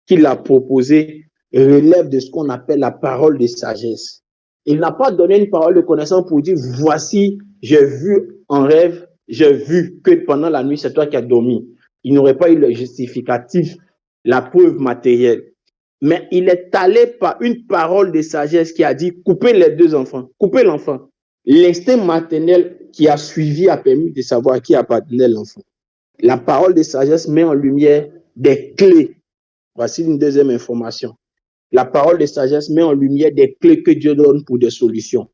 qu'il a proposée, relève de ce qu'on appelle la parole de sagesse. Il n'a pas donné une parole de connaissance pour dire, voici, j'ai vu en rêve, j'ai vu que pendant la nuit, c'est toi qui as dormi. Il n'aurait pas eu le justificatif, la preuve matérielle. mais il est allé par une parole de sagesse qui a dit coupez les deux enfants, coupez l'enfant. L'instinct maternel qui a suivi a permis de savoir à qui appartenait l'enfant. La parole de sagesse met en lumière des clés. Voici une deuxième information. La parole de sagesse met en lumière des clés que Dieu donne pour des solutions.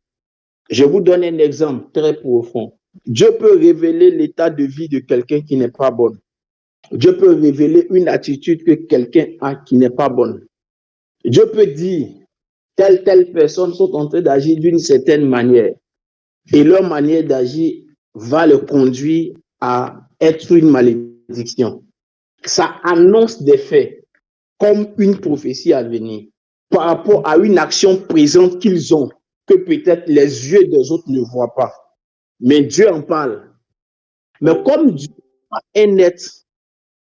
Je vous donne un exemple très profond. Dieu peut révéler l'état de vie de quelqu'un qui n'est pas bon. Dieu peut révéler une attitude que quelqu'un a qui n'est pas bonne. Dieu peut dire, telle personne sont en train d'agir d'une certaine manière. Et leur manière d'agir va le conduire à être une malédiction. Ça annonce des faits comme une prophétie à venir par rapport à une action présente qu'ils ont que peut-être les yeux des autres ne voient pas. Mais Dieu en parle. Mais comme Dieu est net,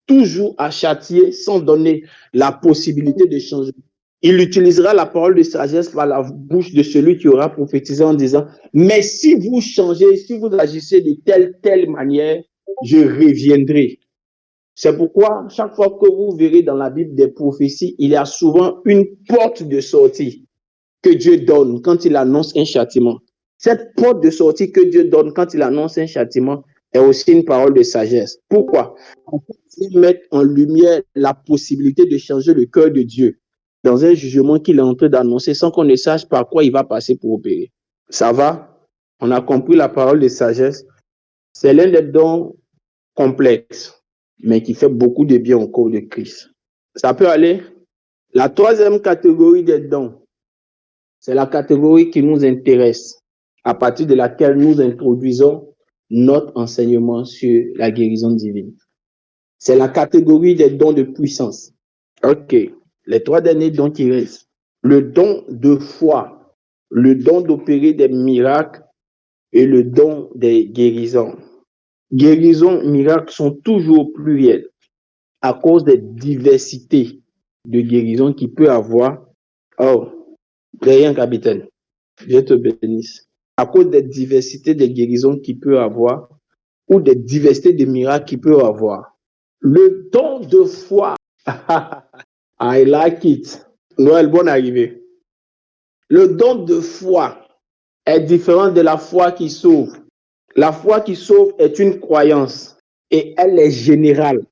toujours à châtier sans donner la possibilité de changer, il utilisera la parole de sagesse par la bouche de celui qui aura prophétisé en disant « Mais si vous changez, si vous agissez de telle manière, je reviendrai. » C'est pourquoi, chaque fois que vous verrez dans la Bible des prophéties, il y a souvent une porte de sortie que Dieu donne quand il annonce un châtiment. Cette porte de sortie que Dieu donne quand il annonce un châtiment est aussi une parole de sagesse. Pourquoi? Il met en lumière la possibilité de changer le cœur de Dieu dans un jugement qu'il est en train d'annoncer sans qu'on ne sache par quoi il va passer pour opérer. Ça va? On a compris la parole de sagesse. C'est l'un des dons complexes, mais qui fait beaucoup de bien au corps de Christ. Ça peut aller? La troisième catégorie des dons, c'est la catégorie qui nous intéresse, à partir de laquelle nous introduisons notre enseignement sur la guérison divine. C'est la catégorie des dons de puissance. OK. Les trois derniers dons qui restent. Le don de foi, le don d'opérer des miracles et le don des guérisons. Guérisons, miracles sont toujours pluriels à cause des diversités de guérisons qu'il peut avoir. Oh, rien, capitaine. Dieu te bénisse. À cause des diversités de guérisons qu'il peut avoir ou des diversités de miracles qu'il peut avoir. Le don de foi. I like it. Noël, bonne arrivée. Le don de foi est différent de la foi qui sauve. La foi qui sauve est une croyance et elle est générale.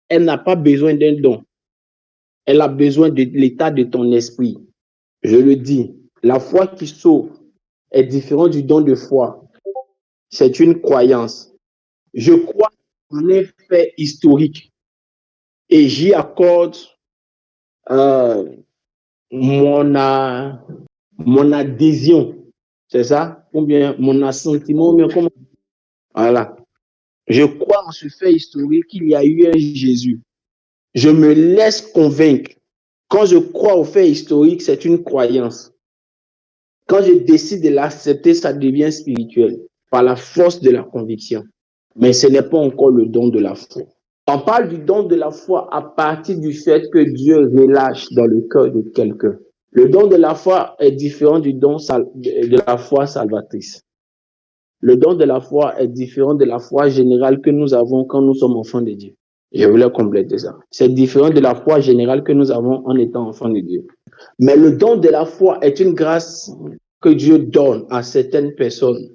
Elle n'a pas besoin d'un don. Elle a besoin de l'état de ton esprit. Je le dis, la foi qui sauve est différente du don de foi. C'est une croyance. Je crois en un fait historique et j'y accorde mon adhésion. C'est ça? Ou bien mon assentiment, ou bien comment? Voilà. Je crois en ce fait historique qu'il y a eu un Jésus. Je me laisse convaincre. Quand je crois au fait historique, c'est une croyance. Quand je décide de l'accepter, ça devient spirituel par la force de la conviction. Mais ce n'est pas encore le don de la foi. On parle du don de la foi à partir du fait que Dieu relâche dans le cœur de quelqu'un. Le don de la foi est différent du don de la foi salvatrice. Le don de la foi est différent de la foi générale que nous avons quand nous sommes enfants de Dieu. Je voulais compléter ça. C'est différent de la foi générale que nous avons en étant enfants de Dieu. Mais le don de la foi est une grâce que Dieu donne à certaines personnes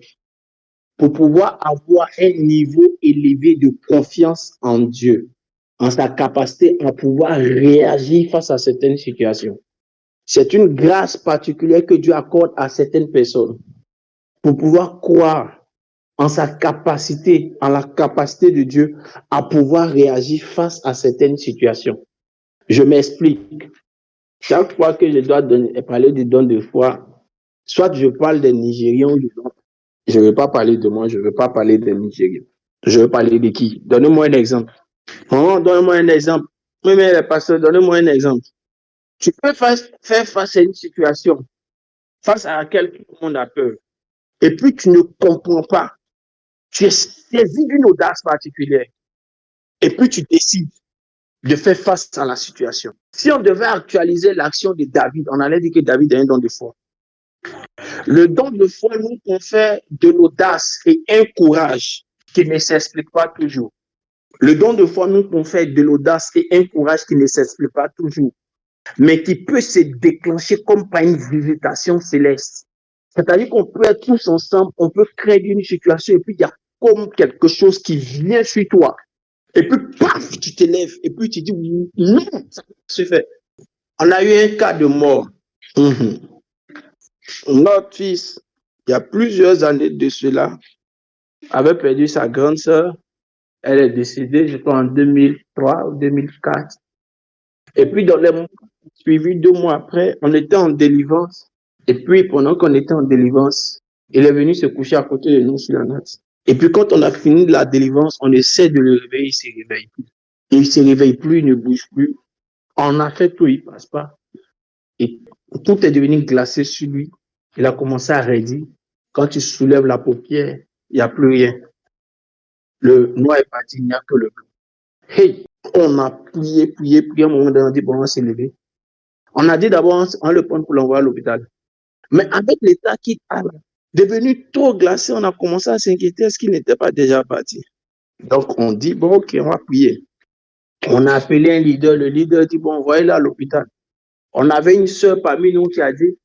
pour pouvoir avoir un niveau élevé de confiance en Dieu, en sa capacité à pouvoir réagir face à certaines situations. C'est une grâce particulière que Dieu accorde à certaines personnes pour pouvoir croire en sa capacité, en la capacité de Dieu à pouvoir réagir face à certaines situations. Je m'explique. Chaque fois que je dois parler du don de foi, soit je parle des Nigériens ou des autres, je ne veux pas parler de moi, je ne veux pas parler des Nigériens. Je veux parler de qui? Donnez-moi un exemple. Oh, donnez-moi un exemple. Oui, mais les pasteurs, donnez-moi un exemple. Tu peux faire face à une situation face à laquelle tout le monde a peur. Et puis tu ne comprends pas. Tu es saisi d'une audace particulière. Et puis tu décides de faire face à la situation. Si on devait actualiser l'action de David, on allait dire que David a un don de foi. Le don de foi nous confère de l'audace et un courage qui ne s'explique pas toujours. Le don de foi nous confère de l'audace et un courage qui ne s'explique pas toujours. mais qui peut se déclencher comme par une visitation céleste. C'est-à-dire qu'on peut être tous ensemble, on peut créer une situation et puis il y a comme quelque chose qui vient sur toi. Et puis, paf, tu te lèves et puis tu dis, non, ça se fait. On a eu un cas de mort. Notre fils, il y a plusieurs années de cela, avait perdu sa grande sœur. Elle est décédée, je crois, en 2003 ou 2004. Et puis, dans les mois suivis, 2 mois après, on était en délivrance. Et puis, pendant qu'on était en délivrance, il est venu se coucher à côté de nous sur la natte. Et puis, quand on a fini de la délivrance, on essaie de le réveiller, il ne se réveille plus. Il ne se réveille plus, il ne bouge plus. On a fait tout, il ne passe pas. Et tout est devenu glacé sur lui. Il a commencé à raidir. Quand tu soulèves la paupière, il n'y a plus rien. Le noir est parti, il n'y a que le blanc. Hey, on a prié, à un moment donné, on a dit, bon, on va se lever. On a dit d'abord, on le prend pour l'envoyer à l'hôpital. Mais avec l'état qu'il a devenu trop glacé, on a commencé à s'inquiéter, est-ce qu'il n'était pas déjà parti? Donc, on dit, bon, ok, on va prier. On a appelé un leader, le leader dit, bon, envoyez-le à l'hôpital. On avait une sœur parmi nous qui a dit,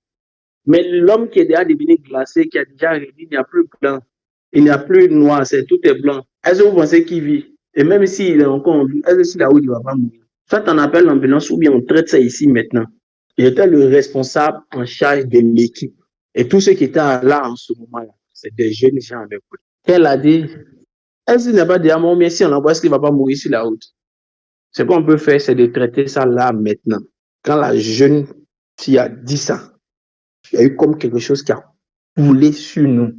mais l'homme qui est déjà devenu glacé, qui a déjà réduit, il n'y a plus blanc, il n'y a plus noir, tout est blanc. Est-ce que vous pensez qu'il vit? Et même s'il est encore en vie, est-ce que c'est là où il ne va pas mourir? Soit on appelle l'ambulance ou bien on traite ça ici maintenant. Il était le responsable en charge de l'équipe. Et tous ceux qui étaient là en ce moment-là, c'est des jeunes gens avec eux. Elle a dit, est-ce qu'il n'est pas déjà mort, mais si on l'envoie, est-ce qu'il ne va pas mourir sur la route? Ce qu'on peut faire, c'est de traiter ça là maintenant. Quand la jeune fille a dit ça, il y a eu comme quelque chose qui a coulé sur nous.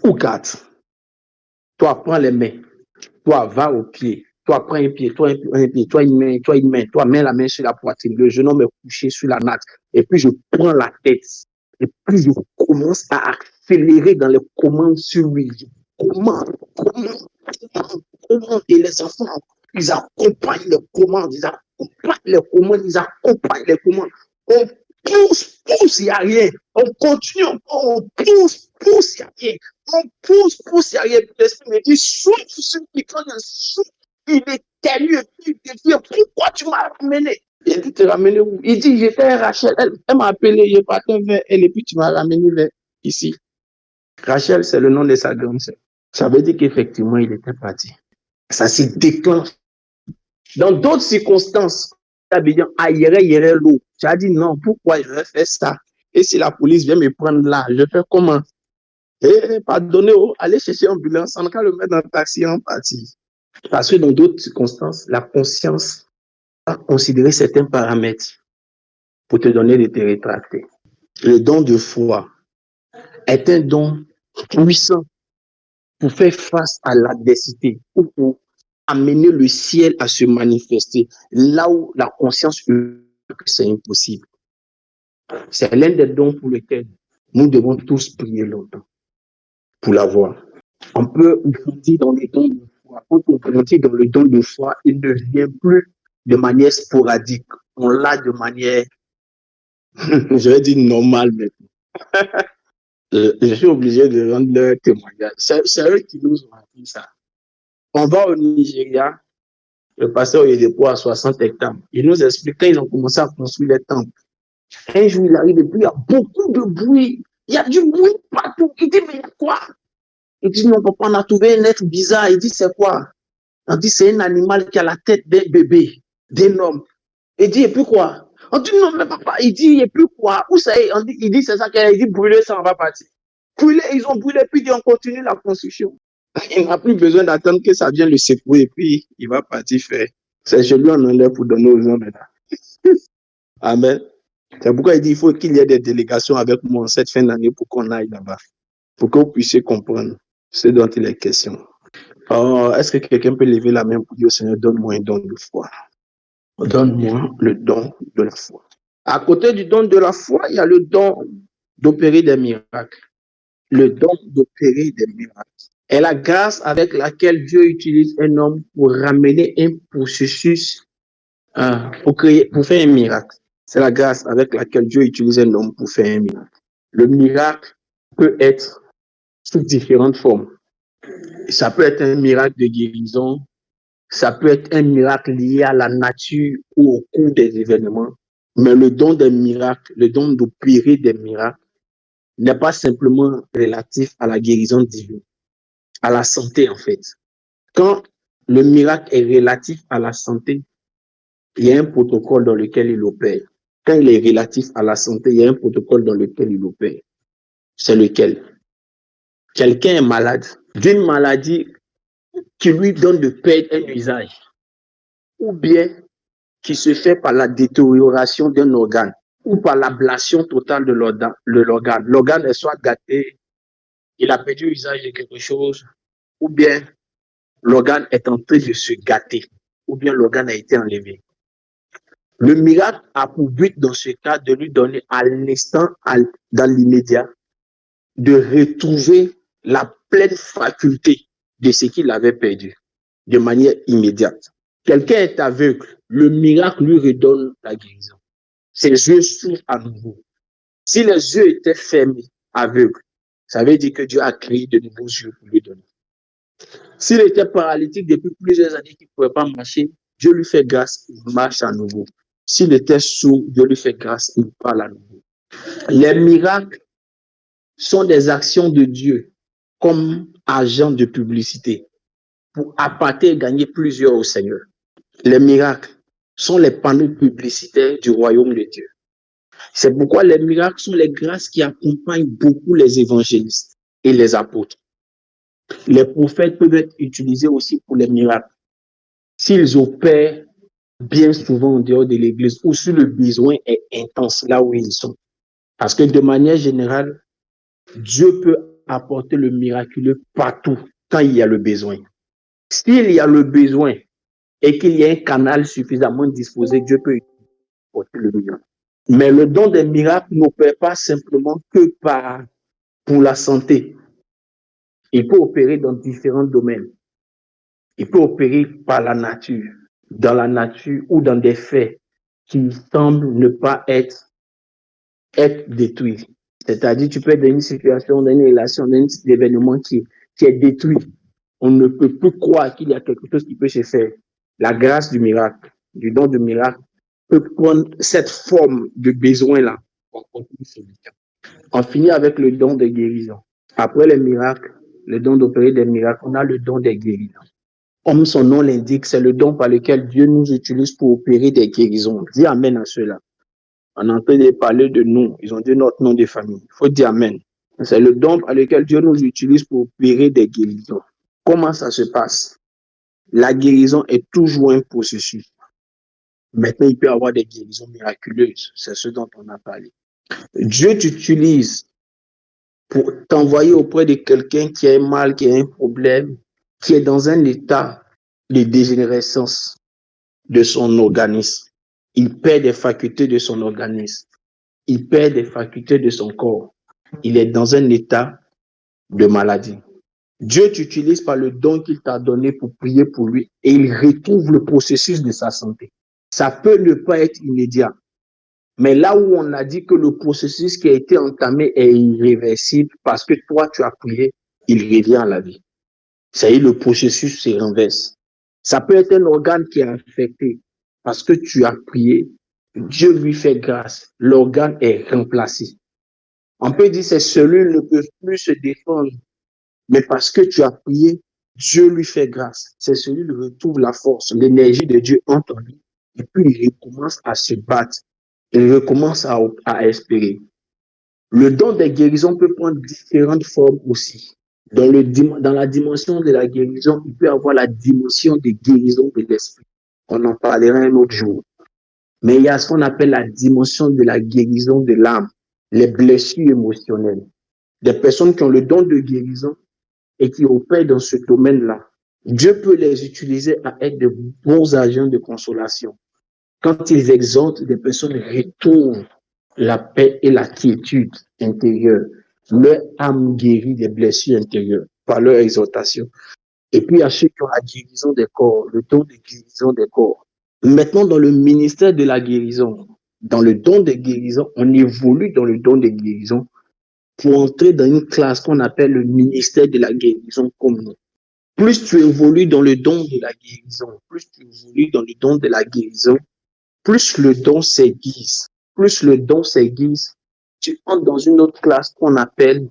Ou quatre. Toi, prends les mains. Toi, va au pied. Toi, prends un pied. Toi, un pied. Toi, une main. Toi, une main. Toi, mets la main sur la poitrine. Le jeune homme est couché sur la natte. Et puis, je prends la tête. Et puis, je commence à accélérer dans les commandes sur lui. Comment. Et les enfants, ils accompagnent les commandes. Ils accompagnent les commandes. On pousse, il n'y a rien. On continue, on pousse, il n'y a rien. On pousse, il n'y a rien. L'esprit me dit, souffle, celui qui prend un souffle, il éternue, et puis il dit, pourquoi tu m'as ramené? Il dit, te ramener où? Il dit, j'étais à Rachel. Elle m'a appelé, je partais vers elle, et puis tu m'as ramené vers ici. Rachel, c'est le nom de sa grande sœur. Ça veut dire qu'effectivement, il était parti. Ça s'est déclenché. Dans d'autres circonstances, ailleurs l'eau. Tu as dit non, pourquoi je vais faire ça? Et si la police vient me prendre là, je fais comment? Pardonnez, allez chercher ambulance, on va le mettre dans le taxi en partie. Parce que dans d'autres circonstances, la conscience a considéré certains paramètres pour te donner de te rétracter. Le don de foi est un don puissant pour faire face à l'adversité ou pour amener le ciel à se manifester là où la conscience que c'est impossible. C'est l'un des dons pour lesquels nous devons tous prier longtemps pour l'avoir. On peut grandir dans les dons de foi. Quand on grandit dans le don de foi, il ne vient plus de manière sporadique. On l'a de manière, je vais dire normale maintenant. Je suis obligé de rendre leur témoignage. C'est eux qui nous ont appris ça. On va au Nigeria, le pasteur il est dépôt à 60 hectares. Il nous explique quand ils ont commencé à construire les temples. Un jour, il arrive et puis il y a beaucoup de bruit. Il y a du bruit partout. Il dit, mais il y a quoi? Il dit, non, papa, on a trouvé un être bizarre. Il dit, c'est quoi? On dit, c'est un animal qui a la tête d'un bébé, d'un homme. Il dit, et puis quoi? On dit, non, mais papa, il dit, et puis quoi? Où ça est? Il dit, c'est ça qu'il dit, brûler, ça, on va partir. Brûler, ils ont brûlé, puis on continue la construction. Il n'a plus besoin d'attendre que ça vienne le secouer, et puis il va partir faire. C'est chez lui, on en est pour donner aux hommes maintenant. Amen. C'est pourquoi il dit qu'il faut qu'il y ait des délégations avec moi en cette fin d'année pour qu'on aille là-bas, pour que vous puissiez comprendre ce dont il est question. Alors, est-ce que quelqu'un peut lever la main pour dire au Seigneur, donne-moi un don de foi? Donne-moi le don de la foi. À côté du don de la foi, il y a le don d'opérer des miracles. Le don d'opérer des miracles est la grâce avec laquelle Dieu utilise un homme pour ramener un processus, pour faire un miracle. C'est la grâce avec laquelle Dieu utilise un homme pour faire un miracle. Le miracle peut être sous différentes formes. Ça peut être un miracle de guérison, ça peut être un miracle lié à la nature ou au cours des événements, Mais le don des miracles, le don d'opérer des miracles, n'est pas simplement relatif à la guérison divine, à la santé en fait. Quand le miracle est relatif à la santé, il y a un protocole dans lequel il opère. Quand il est relatif à la santé, il y a un protocole dans lequel il opère. C'est lequel? Quelqu'un est malade d'une maladie qui lui donne de perdre un usage, ou bien qui se fait par la détérioration d'un organe, ou par l'ablation totale de l'organe. L'organe est soit gâté, il a perdu l'usage de quelque chose, ou bien l'organe est en train de se gâter, ou bien l'organe a été enlevé. Le miracle a pour but dans ce cas de lui donner à l'instant, dans l'immédiat, de retrouver la pleine faculté de ce qu'il avait perdu de manière immédiate. Quelqu'un est aveugle, le miracle lui redonne la guérison. Ses yeux s'ouvrent à nouveau. Si les yeux étaient fermés, aveugles, ça veut dire que Dieu a créé de nouveaux yeux pour lui donner. S'il était paralytique depuis plusieurs années qu'il ne pouvait pas marcher, Dieu lui fait grâce, il marche à nouveau. S'il était sourd, Dieu lui fait grâce, il parle à nouveau. Les miracles sont des actions de Dieu comme agent de publicité pour appâter et gagner plusieurs au Seigneur. Les miracles sont les panneaux publicitaires du royaume de Dieu. C'est pourquoi les miracles sont les grâces qui accompagnent beaucoup les évangélistes et les apôtres. Les prophètes peuvent être utilisés aussi pour les miracles. S'ils opèrent bien souvent en dehors de l'église ou si le besoin est intense là où ils sont. Parce que de manière générale, Dieu peut apporter le miraculeux partout quand il y a le besoin. S'il y a le besoin et qu'il y a un canal suffisamment disposé, Dieu peut apporter le miracle. Mais le don des miracles n'opère pas simplement que pour la santé. Il peut opérer dans différents domaines. Il peut opérer par la nature, dans la nature ou dans des faits qui semblent ne pas être détruits. C'est-à-dire, tu peux être dans une situation, dans une relation, dans un événement qui est détruit. On ne peut plus croire qu'il y a quelque chose qui peut se faire. La grâce du miracle, du don du miracle, peut prendre cette forme de besoin-là. On finit avec le don de guérison. Après les miracles, le don d'opérer des miracles, on a le don des guérisons. Comme son nom l'indique, c'est le don par lequel Dieu nous utilise pour opérer des guérisons. Dis amen à cela. On est en train de parler de nous. Ils ont dit notre nom de famille. Il faut dire amen. C'est le don par lequel Dieu nous utilise pour opérer des guérisons. Comment ça se passe? La guérison est toujours un processus. Maintenant, il peut y avoir des guérisons miraculeuses. C'est ce dont on a parlé. Dieu t'utilise pour t'envoyer auprès de quelqu'un qui a un mal, qui a un problème, qui est dans un état de dégénérescence de son organisme. Il perd des facultés de son organisme. Il perd des facultés de son corps. Il est dans un état de maladie. Dieu t'utilise par le don qu'il t'a donné pour prier pour lui et il retrouve le processus de sa santé. Ça peut ne pas être immédiat. Mais là où on a dit que le processus qui a été entamé est irréversible parce que toi, tu as prié, il revient à la vie. Ça y est, le processus se renverse. Ça peut être un organe qui est affecté parce que tu as prié, Dieu lui fait grâce, l'organe est remplacé. On peut dire que ces cellules ne peuvent plus se défendre, mais parce que tu as prié, Dieu lui fait grâce. Ces cellules retrouvent la force, l'énergie de Dieu entre lui, et puis il recommence à se battre. Il recommence à espérer. Le don des guérisons peut prendre différentes formes aussi. Dans la dimension de la guérison, il peut y avoir la dimension de guérison de l'esprit. On en parlera un autre jour. Mais il y a ce qu'on appelle la dimension de la guérison de l'âme, les blessures émotionnelles. Des personnes qui ont le don de guérison et qui opèrent dans ce domaine-là. Dieu peut les utiliser à être de bons agents de consolation. Quand ils exhortent, des personnes retrouvent la paix et la quiétude intérieure. Leur âme guérit des blessures intérieures par leur exhortation. Et puis, il y a ceux qui ont la guérison des corps, le don de guérison des corps. Maintenant, dans le ministère de la guérison, dans le don de guérison, on évolue dans le don de guérison pour entrer dans une classe qu'on appelle le ministère de la guérison comme nous. Plus tu évolues dans le don de la guérison, plus tu évolues dans le don de la guérison, plus le don s'aiguise, tu entres dans une autre classe qu'on appelle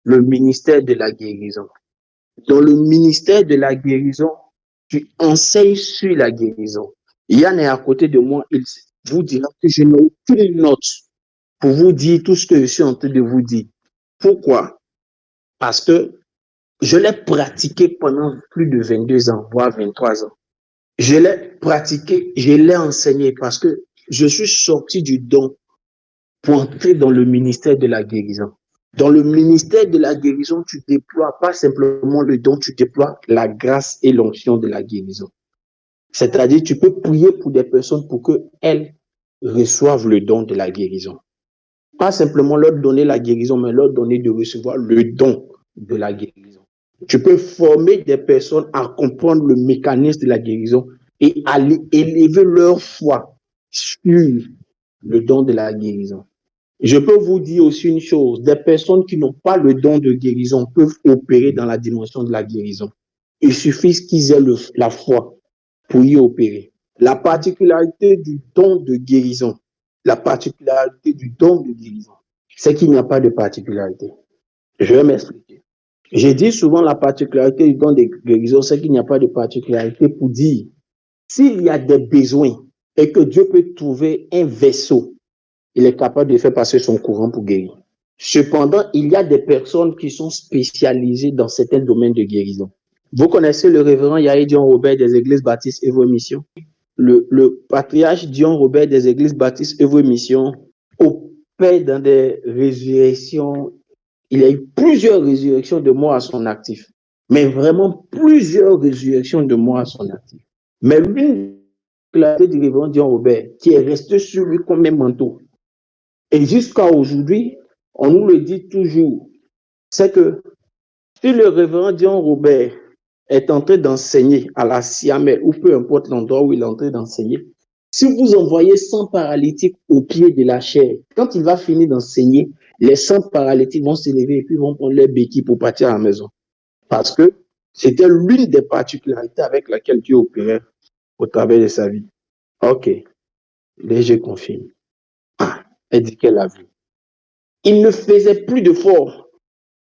le ministère de la guérison. Dans le ministère de la guérison, tu enseignes sur la guérison. Yann est à côté de moi, il vous dira que je n'ai aucune note pour vous dire tout ce que je suis en train de vous dire. Pourquoi? Parce que je l'ai pratiqué pendant plus de 22 ans, voire 23 ans. Je l'ai pratiqué, je l'ai enseigné parce que je suis sorti du don pour entrer dans le ministère de la guérison. Dans le ministère de la guérison, tu déploies pas simplement le don, tu déploies la grâce et l'onction de la guérison. C'est-à-dire, tu peux prier pour des personnes pour qu'elles reçoivent le don de la guérison. Pas simplement leur donner la guérison, mais leur donner de recevoir le don de la guérison. Tu peux former des personnes à comprendre le mécanisme de la guérison et à élever leur foi sur le don de la guérison. Je peux vous dire aussi une chose, des personnes qui n'ont pas le don de guérison peuvent opérer dans la dimension de la guérison. Il suffit qu'ils aient la foi pour y opérer. La particularité du don de guérison, c'est qu'il n'y a pas de particularité. Je vais m'expliquer. J'ai dit souvent la particularité du don de guérison, c'est qu'il n'y a pas de particularité pour dire s'il y a des besoins et que Dieu peut trouver un vaisseau, il est capable de faire passer son courant pour guérir. Cependant, il y a des personnes qui sont spécialisées dans certains domaines de guérison. Vous connaissez le révérend Yahya Dion Robert des Églises Baptistes Œuvre Mission? Le patriarche Dion Robert des Églises Baptistes Œuvre Mission opère dans des résurrections. Il y a eu plusieurs résurrections de morts à son actif. Mais vraiment plusieurs résurrections de morts à son actif. Mais l'une clarté du révérend Dion Robert, qui est resté sur lui comme un manteau. Et jusqu'à aujourd'hui, on nous le dit toujours, c'est que si le révérend Dion Robert est en train d'enseigner à la Siamel, ou peu importe l'endroit où il est en train d'enseigner, si vous envoyez 100 paralytiques au pied de la chaire, quand il va finir d'enseigner, les 100 paralytiques vont s'élever et puis vont prendre leur béquille pour partir à la maison. Parce que c'était l'une des particularités avec laquelle Dieu opérait au travers de sa vie. Ok, je confirme. Elle dit qu'elle a vu. Il ne faisait plus de fort.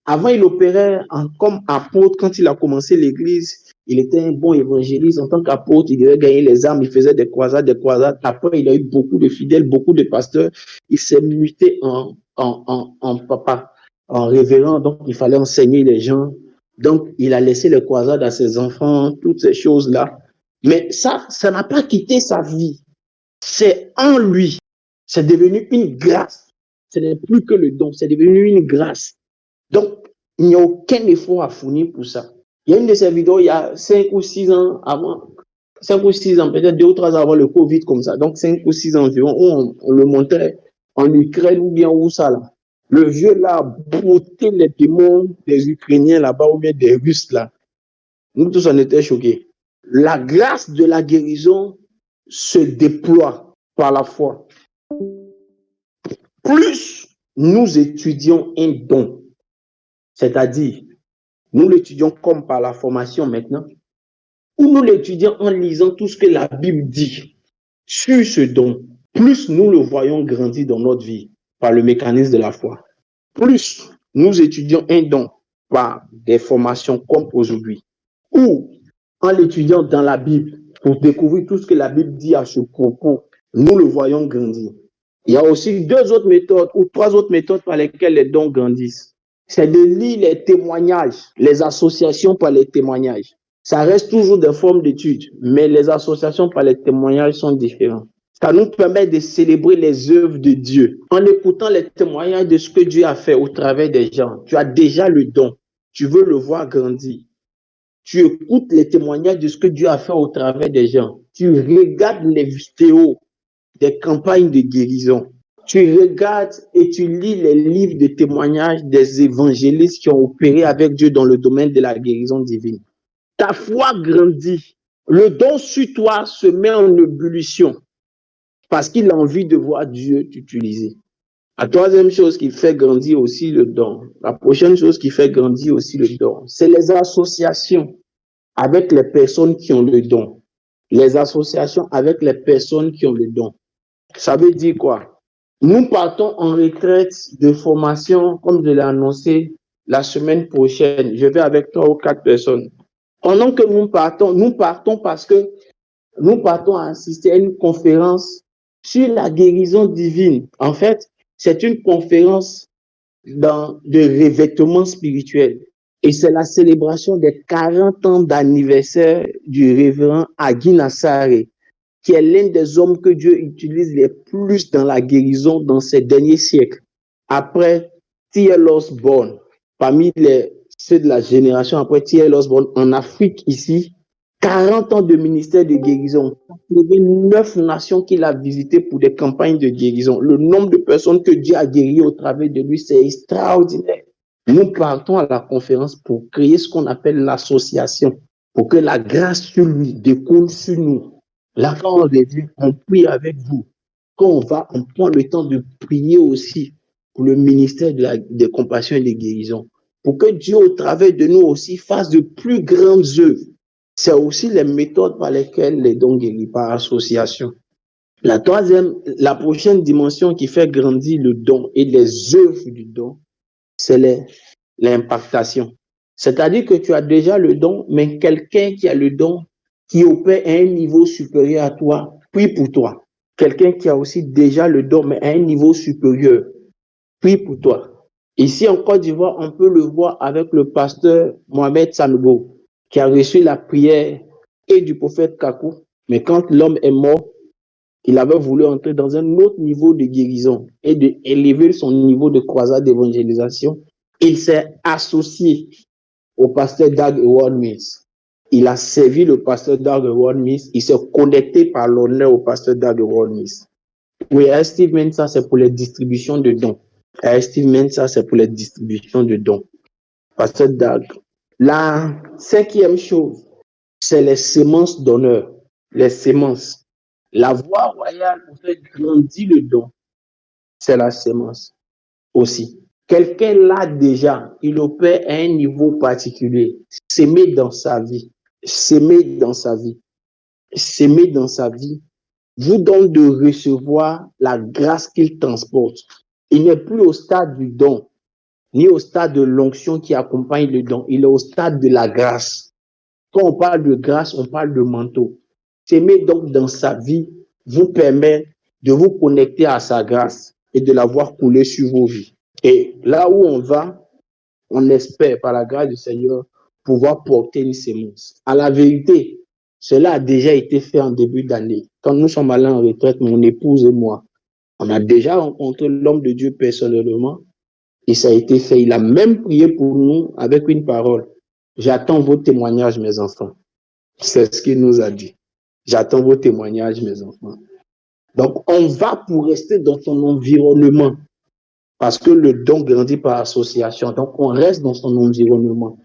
Avant, il opérait comme apôtre. Quand il a commencé l'église, il était un bon évangéliste. En tant qu'apôtre, il devait gagner les âmes. Il faisait des croisades. Après, il a eu beaucoup de fidèles, beaucoup de pasteurs. Il s'est muté en papa, en révérend. Donc, il fallait enseigner les gens. Donc, il a laissé les croisades à ses enfants, toutes ces choses-là. Mais ça n'a pas quitté sa vie. C'est en lui. C'est devenu une grâce. Ce n'est plus que le don, c'est devenu une grâce. Donc, il n'y a aucun effort à fournir pour ça. Il y a une de ces vidéos, il y a 5 ou 6 ans avant, 5 ou 6 ans, peut-être 2 ou 3 ans avant le Covid comme ça. Donc, 5 ou 6 ans environ, où on le montrait en Ukraine ou bien où ça là. Le vieux là a brouté les démons des Ukrainiens là-bas ou bien des Russes là. Nous tous, on était choqués. La grâce de la guérison se déploie par la foi. Plus nous étudions un don, c'est-à-dire nous l'étudions comme par la formation maintenant, ou nous l'étudions en lisant tout ce que la Bible dit sur ce don, plus nous le voyons grandir dans notre vie par le mécanisme de la foi. Plus nous étudions un don par des formations comme aujourd'hui, ou en l'étudiant dans la Bible pour découvrir tout ce que la Bible dit à ce propos, nous le voyons grandir. Il y a aussi 2 autres méthodes ou 3 autres méthodes par lesquelles les dons grandissent. C'est de lire les témoignages, les associations par les témoignages. Ça reste toujours des formes d'études, mais les associations par les témoignages sont différentes. Ça nous permet de célébrer les œuvres de Dieu. En écoutant les témoignages de ce que Dieu a fait au travers des gens, tu as déjà le don. Tu veux le voir grandir. Tu écoutes les témoignages de ce que Dieu a fait au travers des gens. Tu regardes les vidéos des campagnes de guérison. Tu regardes et tu lis les livres de témoignages des évangélistes qui ont opéré avec Dieu dans le domaine de la guérison divine. Ta foi grandit. Le don sur toi se met en ébullition parce qu'il a envie de voir Dieu t'utiliser. La troisième chose qui fait grandir aussi le don, la prochaine chose qui fait grandir aussi le don, c'est les associations avec les personnes qui ont le don. les associations avec les personnes qui ont le don. Ça veut dire quoi? Nous partons en retraite de formation, comme je l'ai annoncé, la semaine prochaine. Je vais avec 3 ou 4 personnes. Pendant que nous partons parce que nous partons à assister à une conférence sur la guérison divine. En fait, c'est une conférence de revêtement spirituel. Et c'est la célébration des 40 ans d'anniversaire du révérend Agui Nassaré, qui est l'un des hommes que Dieu utilise les plus dans la guérison dans ces derniers siècles. Après T.L. Osborne, parmi ceux de la génération après T.L. Osborne en Afrique ici, 40 ans de ministère de guérison, 9 nations qu'il a visitées pour des campagnes de guérison. Le nombre de personnes que Dieu a guéries au travers de lui, c'est extraordinaire. Nous partons à la conférence pour créer ce qu'on appelle l'association, pour que la grâce sur lui découle sur nous. Là, quand on revient, on prie avec vous. Quand on va, on prend le temps de prier aussi pour le ministère de compassion et de guérison, pour que Dieu, au travers de nous aussi, fasse de plus grandes œuvres. C'est aussi les méthodes par lesquelles les dons guéris par association. La prochaine dimension qui fait grandir le don et les œuvres du don, c'est l'impactation. C'est-à-dire que tu as déjà le don, mais quelqu'un qui a le don, qui opère à un niveau supérieur à toi, prie pour toi. Quelqu'un qui a aussi déjà le don, mais à un niveau supérieur, prie pour toi. Ici en Côte d'Ivoire, on peut le voir avec le pasteur Mohamed Sanogo, qui a reçu la prière et du prophète Kakou, mais quand l'homme est mort, il avait voulu entrer dans un autre niveau de guérison et d'élever son niveau de croisade d'évangélisation. Il s'est associé au pasteur Doug Howard Mills. Il a servi le pasteur Doug Howard Mills. Il s'est connecté par l'honneur au pasteur Doug Howard Mills. Oui, à Steve Mensa, c'est pour les distributions de dons. À Steve Mensa, c'est pour les distributions de dons. Pasteur Doug. La 5e chose, c'est les semences d'honneur. Les semences. La voie royale pour faire grandir le don, c'est la semence aussi. Quelqu'un l'a déjà, il opère à un niveau particulier. S'aimer dans sa vie, s'aimer dans sa vie, s'aimer dans sa vie, vous donne de recevoir la grâce qu'il transporte. Il n'est plus au stade du don, ni au stade de l'onction qui accompagne le don. Il est au stade de la grâce. Quand on parle de grâce, on parle de manteau. S'aimer donc dans sa vie vous permet de vous connecter à sa grâce et de la voir couler sur vos vies. Et là où on va, on espère par la grâce du Seigneur pouvoir porter une sémence. À la vérité, cela a déjà été fait en début d'année. Quand nous sommes allés en retraite, mon épouse et moi, on a déjà rencontré l'homme de Dieu personnellement et ça a été fait. Il a même prié pour nous avec une parole. J'attends vos témoignages, mes enfants. C'est ce qu'il nous a dit. J'attends vos témoignages, mes enfants. Donc, on va pour rester dans son environnement. Parce que le don grandit par association. Donc, on reste dans son environnement.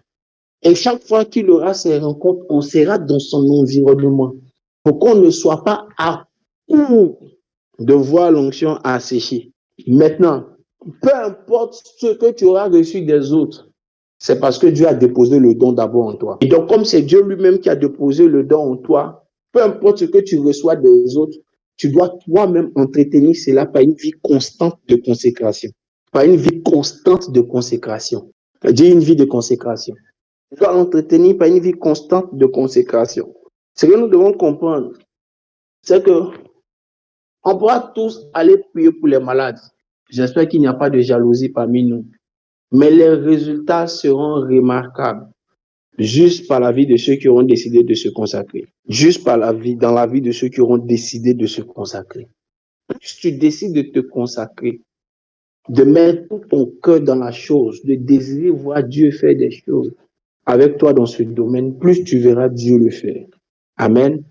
Et chaque fois qu'il aura ses rencontres, on sera dans son environnement. Pour qu'on ne soit pas à court de voir l'onction asséchée. Maintenant, peu importe ce que tu auras reçu des autres, c'est parce que Dieu a déposé le don d'abord en toi. Et donc, comme c'est Dieu lui-même qui a déposé le don en toi, peu importe ce que tu reçois des autres, tu dois toi-même entretenir cela par une vie constante de consécration. Par une vie constante de consécration. Dis une vie de consécration. Tu dois l'entretenir par une vie constante de consécration. Ce que nous devons comprendre, c'est que on pourra tous aller prier pour les malades. J'espère qu'il n'y a pas de jalousie parmi nous. Mais les résultats seront remarquables juste par la vie de ceux qui auront décidé de se consacrer. Juste par dans la vie de ceux qui auront décidé de se consacrer. Si tu décides de te consacrer, de mettre tout ton cœur dans la chose, de désirer voir Dieu faire des choses avec toi dans ce domaine, plus tu verras Dieu le faire. Amen.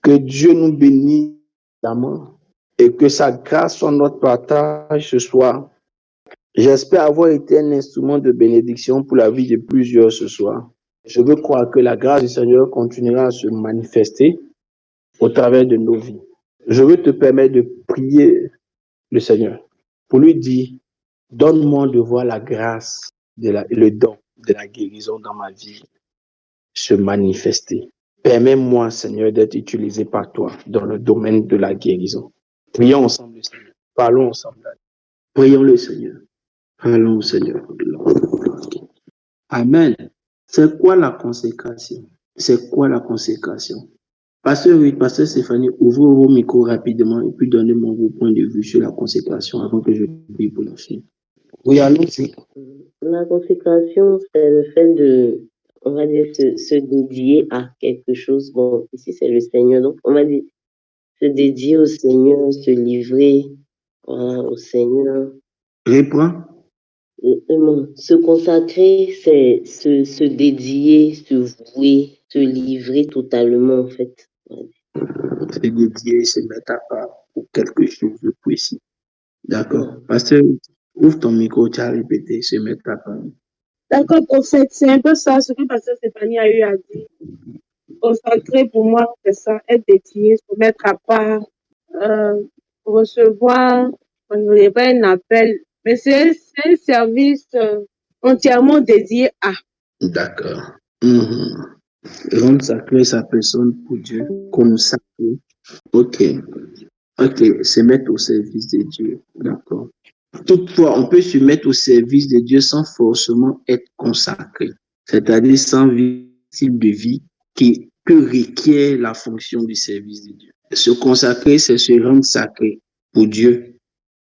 Que Dieu nous bénisse et que sa grâce soit notre partage ce soir. J'espère avoir été un instrument de bénédiction pour la vie de plusieurs ce soir. Je veux croire que la grâce du Seigneur continuera à se manifester au travers de nos vies. Je veux te permettre de prier le Seigneur pour lui dire, donne-moi de voir la grâce, le don de la guérison dans ma vie se manifester. Permets-moi, Seigneur, d'être utilisé par toi dans le domaine de la guérison. Prions ensemble, Seigneur. Parlons ensemble. Prions le Seigneur. Parlons au Seigneur. Amen. C'est quoi la consécration? C'est quoi la consécration? Pasteur Stéphanie, ouvrez vos micros rapidement et puis donnez-moi vos points de vue sur la consécration avant que je prie pour la fin. Oui, allons-y. La consécration, c'est le fait de, on va dire, se dédier à quelque chose. Bon, ici, c'est le Seigneur. Donc, on va dire, se dédier au Seigneur, se livrer au Seigneur. Reprends. Se consacrer, c'est se dédier, se vouer, se livrer totalement, en fait. Se dédier, se mettre à part pour quelque chose de précis. D'accord. Pasteur, ouvre ton micro, tu as répété, se mettre à part. D'accord, prophète, c'est un peu ça, ce que Pasteur Stéphanie a eu à dire. Consacrer, pour moi, c'est ça, être dédié, se mettre à part, recevoir, on n'est pas un appel, mais c'est un service entièrement dédié à. D'accord. Rendre sacré sa personne pour Dieu, consacrer. Ok. Se mettre au service de Dieu. D'accord. Toutefois, on peut se mettre au service de Dieu sans forcément être consacré, c'est-à-dire sans vivre un style de vie que requiert la fonction du service de Dieu. Se consacrer, c'est se rendre sacré pour Dieu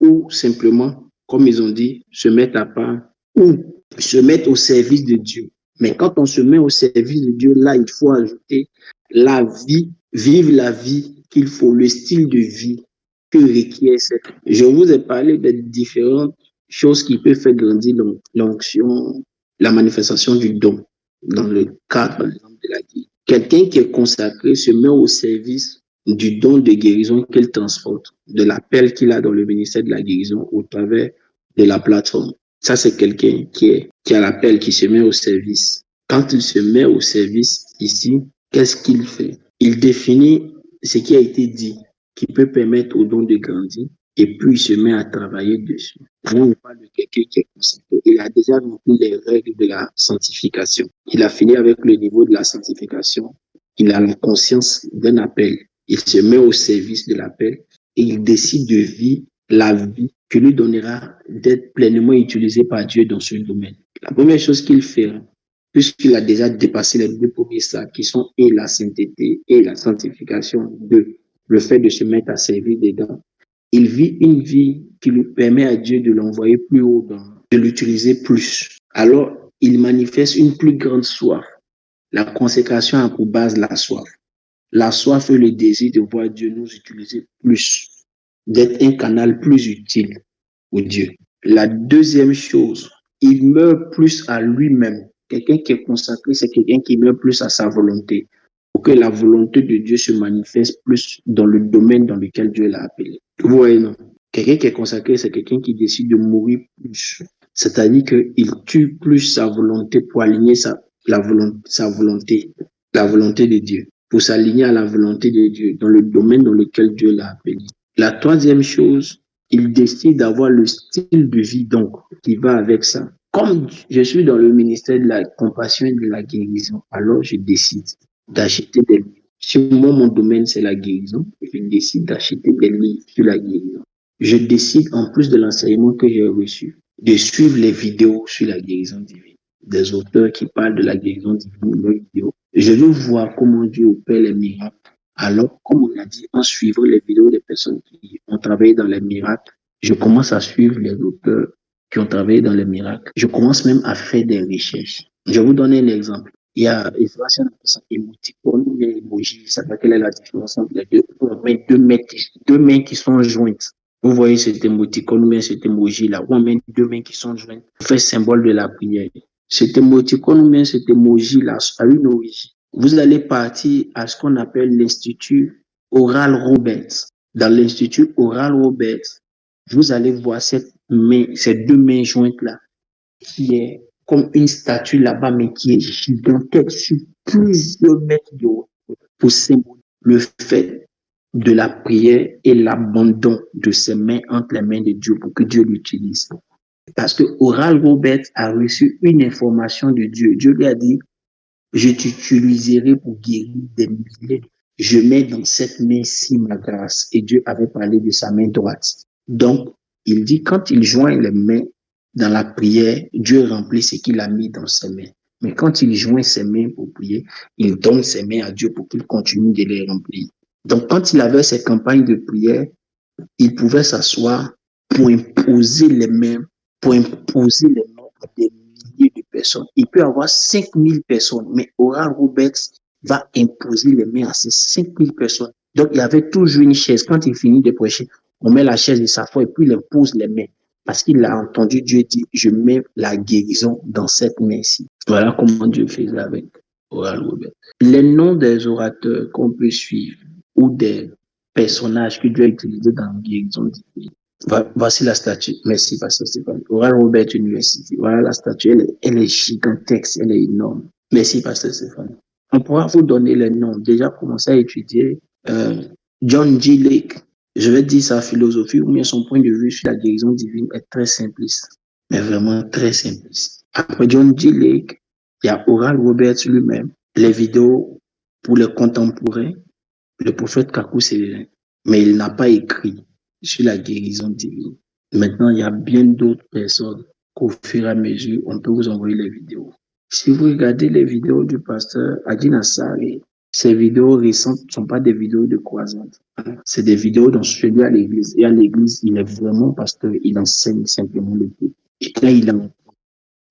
ou simplement, comme ils ont dit, se mettre à part ou se mettre au service de Dieu. Mais quand on se met au service de Dieu, là, il faut ajouter la vie, vivre la vie qu'il faut, le style de vie que requiert cette. Je vous ai parlé des différentes choses qui peuvent faire grandir l'onction, la manifestation du don dans le cadre, par exemple, de la vie. Quelqu'un qui est consacré se met au service du don de guérison qu'il transporte, de l'appel qu'il a dans le ministère de la guérison au travers de la plateforme. Ça, c'est quelqu'un qui a l'appel, qui se met au service. Quand il se met au service ici, qu'est-ce qu'il fait? Il définit ce qui a été dit, qui peut permettre au don de grandir, et puis il se met à travailler dessus. Là, on parle de quelqu'un qui est consacré. Il a déjà rempli les règles de la sanctification. Il a fini avec le niveau de la sanctification. Il a la conscience d'un appel. Il se met au service de l'appel et il décide de vivre la vie qui lui donnera d'être pleinement utilisé par Dieu dans ce domaine. La première chose qu'il fait, puisqu'il a déjà dépassé les deux premiers stades qui sont et la sainteté et la sanctification, de le fait de se mettre à servir dedans, il vit une vie qui lui permet à Dieu de l'envoyer plus haut, de l'utiliser plus. Alors, il manifeste une plus grande soif. La consécration a pour base la soif. La soif est le désir de voir Dieu nous utiliser plus, d'être un canal plus utile pour Dieu. La deuxième chose, il meurt plus à lui-même. Quelqu'un qui est consacré, c'est quelqu'un qui meurt plus à sa volonté, pour que la volonté de Dieu se manifeste plus dans le domaine dans lequel Dieu l'a appelé. Vous voyez, non? Quelqu'un qui est consacré, c'est quelqu'un qui décide de mourir plus. C'est-à-dire qu'il tue plus sa volonté pour aligner la volonté de Dieu, pour s'aligner à la volonté de Dieu dans le domaine dans lequel Dieu l'a appelé. La troisième chose, il décide d'avoir le style de vie donc qui va avec ça. Comme je suis dans le ministère de la compassion et de la guérison, alors je décide d'acheter des livres. Si moi, mon domaine, c'est la guérison, je décide d'acheter des livres sur la guérison. Je décide, en plus de l'enseignement que j'ai reçu, de suivre les vidéos sur la guérison divine. Des auteurs qui parlent de la guérison divine, leurs vidéos. Je veux voir comment Dieu opère les miracles. Alors, comme on a dit, en suivant les vidéos des personnes qui ont travaillé dans les miracles, je commence à suivre les auteurs qui ont travaillé dans les miracles. Je commence même à faire des recherches. Je vais vous donner un exemple. Il y a une façon émoticône ou une emoji. Ça fait quelle est la différence entre les deux? On met deux mains qui sont jointes. Vous voyez cet émoticône ou bien cet emoji-là. On met deux mains qui sont jointes. On fait symbole de la prière. Cet émoticône ou bien cet emoji-là a une origine. Vous allez partir à ce qu'on appelle l'Institut Oral Roberts. Dans l'Institut Oral Roberts, vous allez voir ces deux mains jointes-là, qui est comme une statue là-bas, mais qui est gigantesque sur plusieurs mètres de haut, pour symboliser le fait de la prière et l'abandon de ses mains entre les mains de Dieu pour que Dieu l'utilise. Parce que Oral Roberts a reçu une information de Dieu. Dieu lui a dit, Je t'utiliserai pour guérir des milliers. Je mets dans cette main-ci ma grâce. Et Dieu avait parlé de sa main droite. Donc, il dit, quand il joint les mains dans la prière, Dieu remplit ce qu'il a mis dans ses mains. Mais quand il joint ses mains pour prier, il donne ses mains à Dieu pour qu'il continue de les remplir. Donc, quand il avait ses campagnes de prière, il pouvait s'asseoir pour imposer les mains à des milliers de personnes. Il peut avoir 5000 personnes, mais Oral Roberts va imposer les mains à ces 5000 personnes. Donc, il y avait toujours une chaise. Quand il finit de prêcher, on met la chaise de sa foi et puis il impose les mains. Parce qu'il a entendu Dieu dire, je mets la guérison dans cette main-ci. Voilà comment Dieu faisait avec Oral Roberts. Les noms des orateurs qu'on peut suivre ou des personnages que Dieu a utilisés dans la guérison divine. Voici la statue. Merci, Pasteur Stéphane. Oral Roberts University. Voilà la statue. Elle est gigantesque. Elle est énorme. Merci, Pasteur Stéphane. On pourra vous donner les noms. Déjà commencé à étudier John G. Lake. Je vais dire sa philosophie ou bien son point de vue sur la guérison divine est très simpliste. Mais vraiment très simpliste. Après John G. Lake, il y a Oral Roberts lui-même. Les vidéos pour les contemporains. Le prophète Kakou Sélérin. Mais il n'a pas écrit sur la guérison divine. Maintenant, il y a bien d'autres personnes qu'au fur et à mesure, on peut vous envoyer les vidéos. Si vous regardez les vidéos du pasteur Adina Sari, ces vidéos récentes ne sont pas des vidéos de croisade. C'est des vidéos dont je suis à l'église. Et à l'église, il est vraiment pasteur. Il enseigne simplement le tout. Et quand il a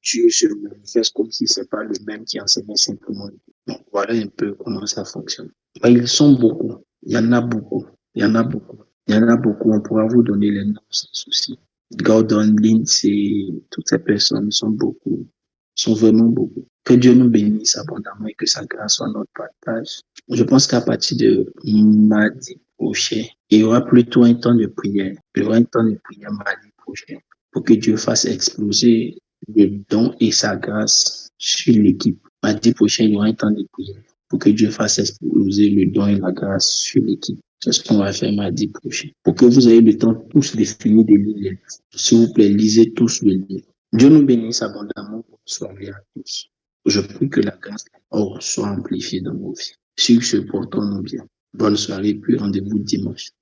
Dieu se manifeste comme si ce n'est pas le même qui enseignait simplement. Donc, voilà un peu comment ça fonctionne. Mais ils sont beaucoup. Il y en a beaucoup. Il y en a beaucoup. Il y en a beaucoup. On pourra vous donner les noms sans souci. Gordon Lindsay, toutes ces personnes sont beaucoup. Sont vraiment beaucoup. Que Dieu nous bénisse abondamment et que sa grâce soit notre partage. Je pense qu'à partir de mardi prochain, il y aura plutôt un temps de prière. Il y aura un temps de prière mardi prochain pour que Dieu fasse exploser les dons et sa grâce sur l'équipe. Mardi prochain, il y aura un temps de prière pour que Dieu fasse exploser le don et la grâce sur l'équipe. C'est ce qu'on va faire mardi prochain. Pour que vous ayez le temps tous de finir de lire. S'il vous plaît, lisez tous le livre. Dieu nous bénisse abondamment. Bonne soirée à tous. Je prie que la grâce soit amplifiée dans nos vies. Sur ce, portons-nous bien. Bonne soirée, puis rendez-vous dimanche.